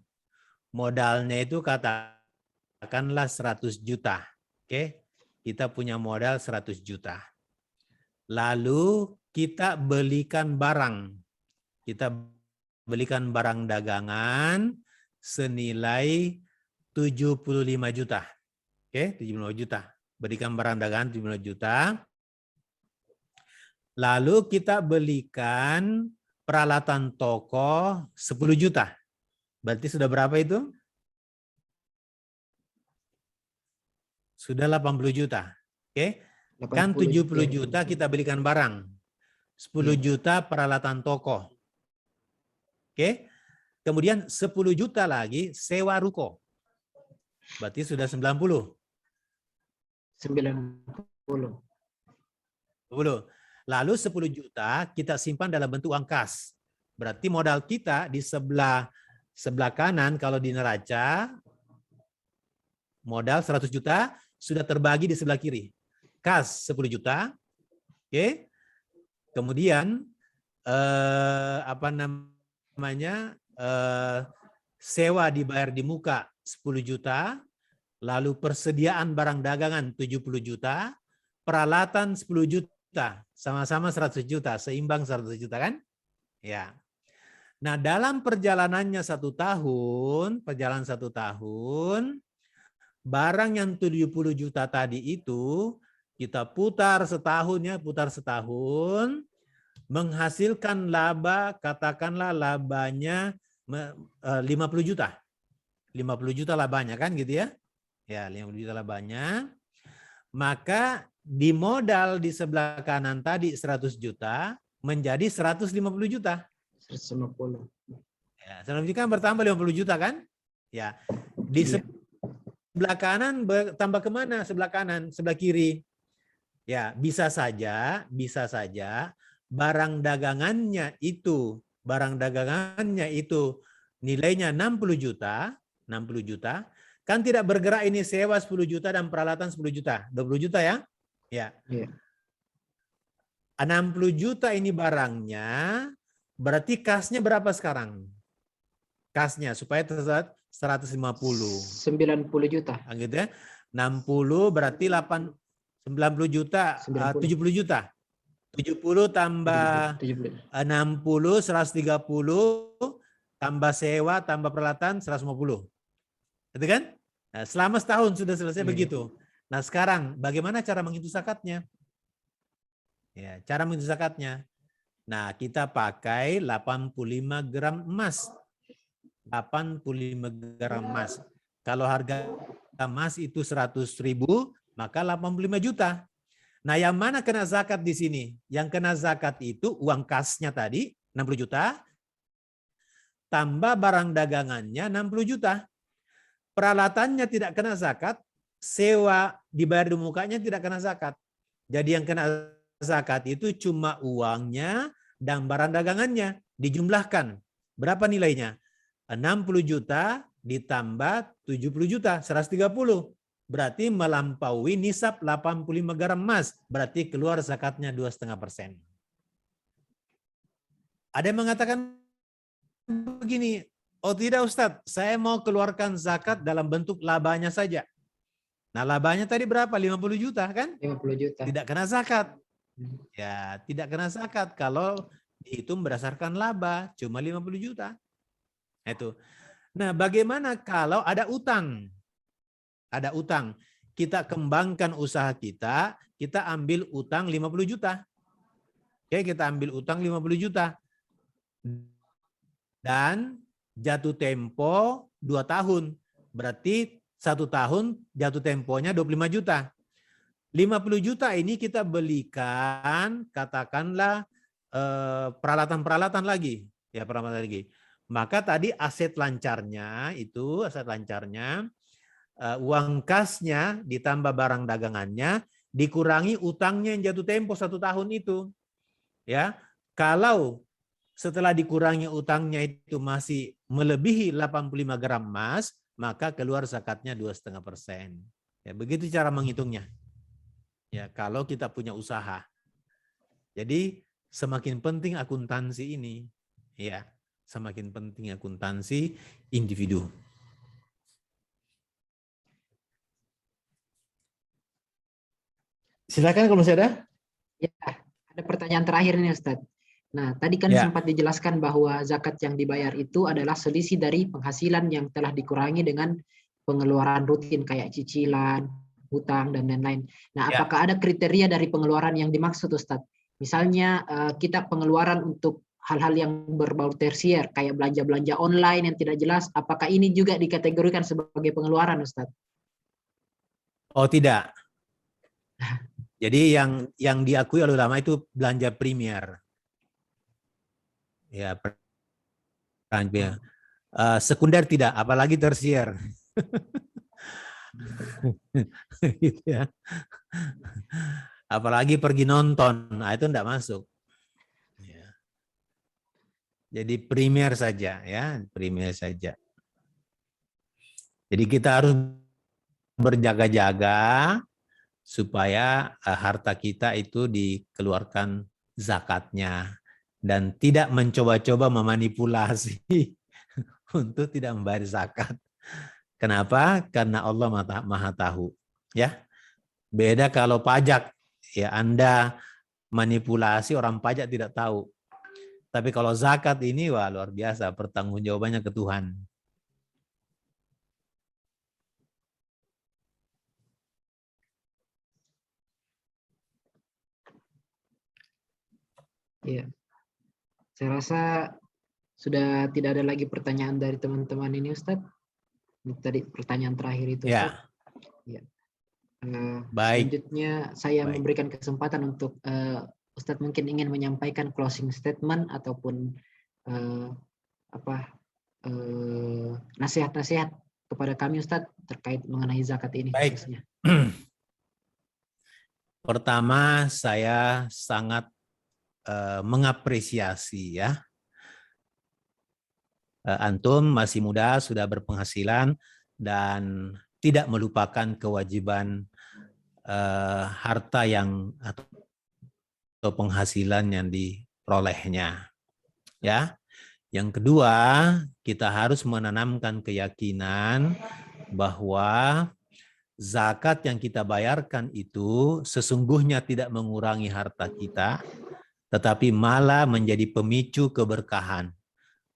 [SPEAKER 4] Modalnya itu katakanlah 100 juta. Oke. Kita punya modal 100 juta. Lalu kita belikan barang. Kita belikan barang dagangan senilai 75 juta. Oke, 75 juta. Berikan barang dagangan 75 juta. Lalu kita belikan peralatan toko 10 juta. Berarti sudah berapa itu? Sudah 80 juta. Oke. Kan 70 juta kita belikan barang. 10 juta peralatan toko. Oke. Kemudian 10 juta lagi sewa ruko. Berarti sudah 90.
[SPEAKER 1] 90.
[SPEAKER 4] Lalu 10 juta kita simpan dalam bentuk uang kas. Berarti modal kita di sebelah kanan kalau di neraca modal 100 juta sudah terbagi di sebelah kiri. Kas 10 juta. Oke. Kemudian sewa dibayar di muka 10 juta. Lalu persediaan barang dagangan 70 juta. Peralatan 10 juta. Sama-sama 100 juta. Seimbang 100 juta kan? Ya. Nah, dalam perjalanannya 1 tahun, perjalanan 1 tahun, barang yang 70 juta tadi itu kita putar setahun ya, putar setahun, menghasilkan laba, katakanlah labanya 50 juta. 50 juta labanya kan gitu ya. Ya, 50 juta labanya. Maka di modal di sebelah kanan tadi 100 juta menjadi 150 juta.
[SPEAKER 1] 150.
[SPEAKER 4] Ya, 150 juta kan bertambah 50 juta kan? Ya. Di sebelah kanan bertambah kemana? Sebelah kanan, sebelah kiri. Ya, bisa saja barang dagangannya itu nilainya 60 juta, kan tidak bergerak ini sewa 10 juta dan peralatan 10 juta, 20 juta ya? Ya.
[SPEAKER 1] Iya.
[SPEAKER 4] 60 juta ini barangnya, berarti kasnya berapa sekarang? Kasnya supaya terlihat 150.
[SPEAKER 1] 90 juta.
[SPEAKER 4] Gitu ya. 60 berarti 90 juta,
[SPEAKER 1] 90.
[SPEAKER 4] 70 juta. 70 tambah
[SPEAKER 1] 70.
[SPEAKER 4] 60, 130, tambah sewa, tambah peralatan, 150. Itu kan? Nah, selama setahun sudah selesai begitu. Nah, sekarang bagaimana cara menghitung zakatnya? Ya, cara menghitung zakatnya. Nah, kita pakai 85 gram emas. 85 gram emas. Kalau harga emas itu 100.000, maka 85 juta. Nah, yang mana kena zakat di sini? Yang kena zakat itu uang kasnya tadi 60 juta, tambah barang dagangannya 60 juta. Peralatannya tidak kena zakat, sewa dibayar di mukanya tidak kena zakat. Jadi yang kena zakat itu cuma uangnya dan barang dagangannya dijumlahkan. Berapa nilainya? 60 juta ditambah 70 juta, 130. Berarti melampaui nisab 85 gram emas. Berarti keluar zakatnya 2,5%. Ada yang mengatakan begini, oh tidak Ustadz, saya mau keluarkan zakat dalam bentuk labanya saja. Nah, labanya tadi berapa? 50 juta kan?
[SPEAKER 1] 50 juta.
[SPEAKER 4] Tidak kena zakat. Ya, tidak kena zakat kalau dihitung berdasarkan laba, cuma 50 juta. Itu. Nah, bagaimana kalau ada utang? Ada utang. Kita kembangkan usaha kita ambil utang 50 juta. Oke, kita ambil utang 50 juta. Dan jatuh tempo 2 tahun. Berarti 1 tahun jatuh temponya 25 juta. 50 juta ini kita belikan katakanlah peralatan-peralatan lagi. Ya, peralatan lagi. Maka tadi aset lancarnya uang kasnya ditambah barang dagangannya dikurangi utangnya yang jatuh tempo 1 tahun itu. Ya, kalau setelah dikurangi utangnya itu masih melebihi 85 gram emas, maka keluar zakatnya 2,5%. Ya, begitu cara menghitungnya. Ya, kalau kita punya usaha. Jadi semakin penting akuntansi ini. Ya, semakin penting akuntansi individu. Silakan kalau masih ada.
[SPEAKER 1] Ya, ada pertanyaan terakhir nih Ustadz. Nah, tadi kan sempat dijelaskan bahwa zakat yang dibayar itu adalah selisih dari penghasilan yang telah dikurangi dengan pengeluaran rutin kayak cicilan, hutang, dan lain-lain. Nah, apakah ada kriteria dari pengeluaran yang dimaksud Ustadz? Misalnya kita pengeluaran untuk hal-hal yang berbau tersier, kayak belanja-belanja online yang tidak jelas, apakah ini juga dikategorikan sebagai pengeluaran Ustadz?
[SPEAKER 4] Oh tidak. Jadi yang diakui oleh ulama itu belanja primer. Ya, sekunder tidak, apalagi tersier. Gitu ya. Apalagi pergi nonton, nah itu enggak masuk. Ya. Jadi primer saja, ya, primer saja. Jadi kita harus berjaga-jaga supaya harta kita itu dikeluarkan zakatnya. Dan tidak mencoba-coba memanipulasi untuk tidak membayar zakat. Kenapa? Karena Allah Maha tahu. Ya, beda kalau pajak. Ya, Anda manipulasi, orang pajak tidak tahu. Tapi kalau zakat ini wah luar biasa, pertanggungjawabannya ke Tuhan.
[SPEAKER 1] Iya, saya rasa sudah tidak ada lagi pertanyaan dari teman-teman ini, Ustadz. Ini tadi pertanyaan terakhir itu, Ustadz.
[SPEAKER 4] Ya,
[SPEAKER 1] Ya.
[SPEAKER 4] baik.
[SPEAKER 1] Selanjutnya saya
[SPEAKER 4] Baik.
[SPEAKER 1] memberikan kesempatan untuk Ustadz mungkin ingin menyampaikan closing statement ataupun nasihat-nasihat kepada kami, Ustadz, terkait mengenai zakat ini.
[SPEAKER 4] Baik.
[SPEAKER 1] Khususnya.
[SPEAKER 4] Pertama, saya sangat mengapresiasi ya. Antum masih muda, sudah berpenghasilan dan tidak melupakan kewajiban harta yang atau penghasilan yang diperolehnya. Ya. Yang kedua, kita harus menanamkan keyakinan bahwa zakat yang kita bayarkan itu sesungguhnya tidak mengurangi harta kita, tetapi malah menjadi pemicu keberkahan.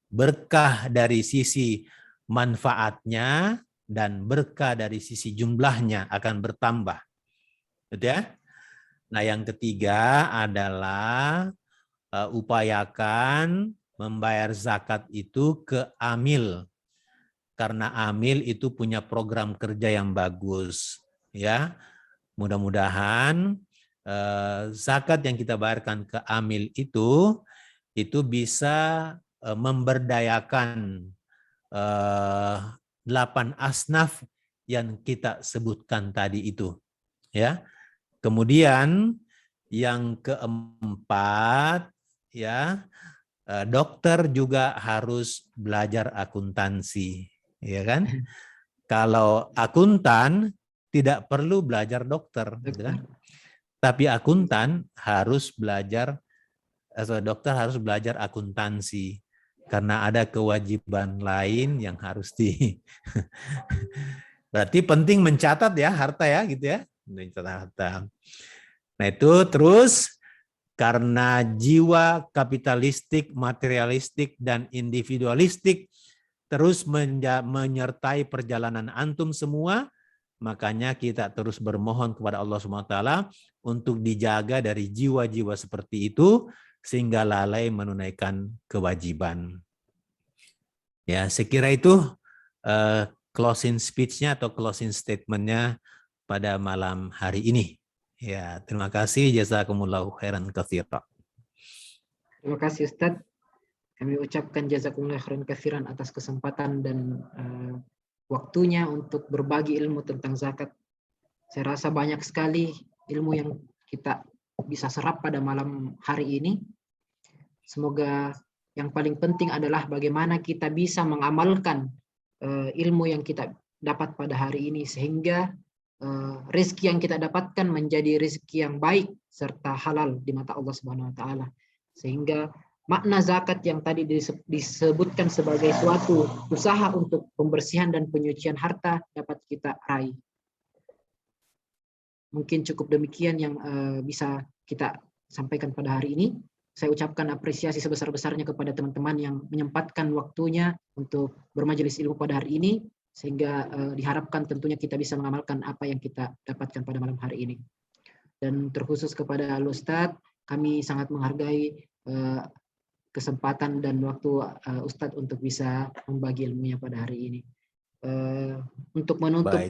[SPEAKER 4] Berkah dari sisi manfaatnya dan berkah dari sisi jumlahnya akan bertambah. Gitu ya? Nah, yang ketiga adalah upayakan membayar zakat itu ke amil. Karena amil itu punya program kerja yang bagus. Ya, mudah-mudahan zakat yang kita bayarkan ke amil itu bisa memberdayakan 8 asnaf yang kita sebutkan tadi itu. Ya. Kemudian yang keempat, ya, dokter juga harus belajar akuntansi, ya kan? Kalau akuntan tidak perlu belajar dokter, gitu kan? Tapi akuntan harus belajar, atau dokter harus belajar akuntansi karena ada kewajiban lain yang harus berarti penting mencatat ya harta ya, gitu ya. Mencatat harta. Nah itu terus. Karena jiwa kapitalistik, materialistik, dan individualistik terus menyertai perjalanan antum semua, makanya kita terus bermohon kepada Allah SWT untuk dijaga dari jiwa-jiwa seperti itu, sehingga lalai menunaikan kewajiban. Ya, saya kira itu closing speech-nya atau closing statement-nya pada malam hari ini. Ya, terima kasih. Jazakumullahu khairan katsiran.
[SPEAKER 1] Terima kasih, Ustadz. Kami ucapkan jazakumullahu khairan katsiran atas kesempatan dan waktunya untuk berbagi ilmu tentang zakat. Saya rasa banyak sekali ilmu yang kita bisa serap pada malam hari ini. Semoga yang paling penting adalah bagaimana kita bisa mengamalkan ilmu yang kita dapat pada hari ini, sehingga rezeki yang kita dapatkan menjadi rezeki yang baik serta halal di mata Allah Subhanahu wa taala. Sehingga makna zakat yang tadi disebutkan sebagai suatu usaha untuk pembersihan dan penyucian harta dapat kita raih. Mungkin cukup demikian yang bisa kita sampaikan pada hari ini. Saya ucapkan apresiasi sebesar-besarnya kepada teman-teman yang menyempatkan waktunya untuk bermajelis ilmu pada hari ini, sehingga diharapkan tentunya kita bisa mengamalkan apa yang kita dapatkan pada malam hari ini. Dan terkhusus kepada Al-Ustadz, kami sangat menghargai kesempatan dan waktu Ustadz untuk bisa membagi ilmunya pada hari ini. Untuk menutup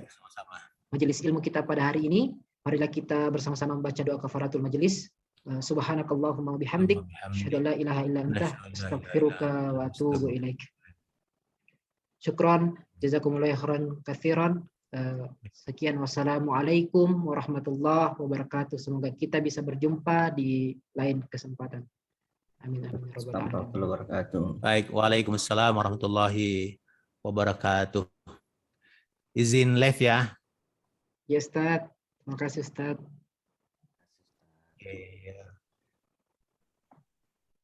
[SPEAKER 1] majelis ilmu kita pada hari ini, marilah kita bersama-sama membaca doa kafaratul majelis. Subhanakallahumma bihamdik, asyhadu an la ilaha illa anta, astaghfiruka wa atubu ilaik. Syukran, jazakumullahu khairan katsiran. Sekian, wassalamualaikum warahmatullahi wabarakatuh. Semoga kita bisa berjumpa di lain kesempatan. Amin amin ya rabbal alamin.
[SPEAKER 4] Baik, waalaikumsalam warahmatullahi wabarakatuh. Izin live ya.
[SPEAKER 1] Ya Ustaz, terima kasih Ustaz.
[SPEAKER 4] Oke, ya.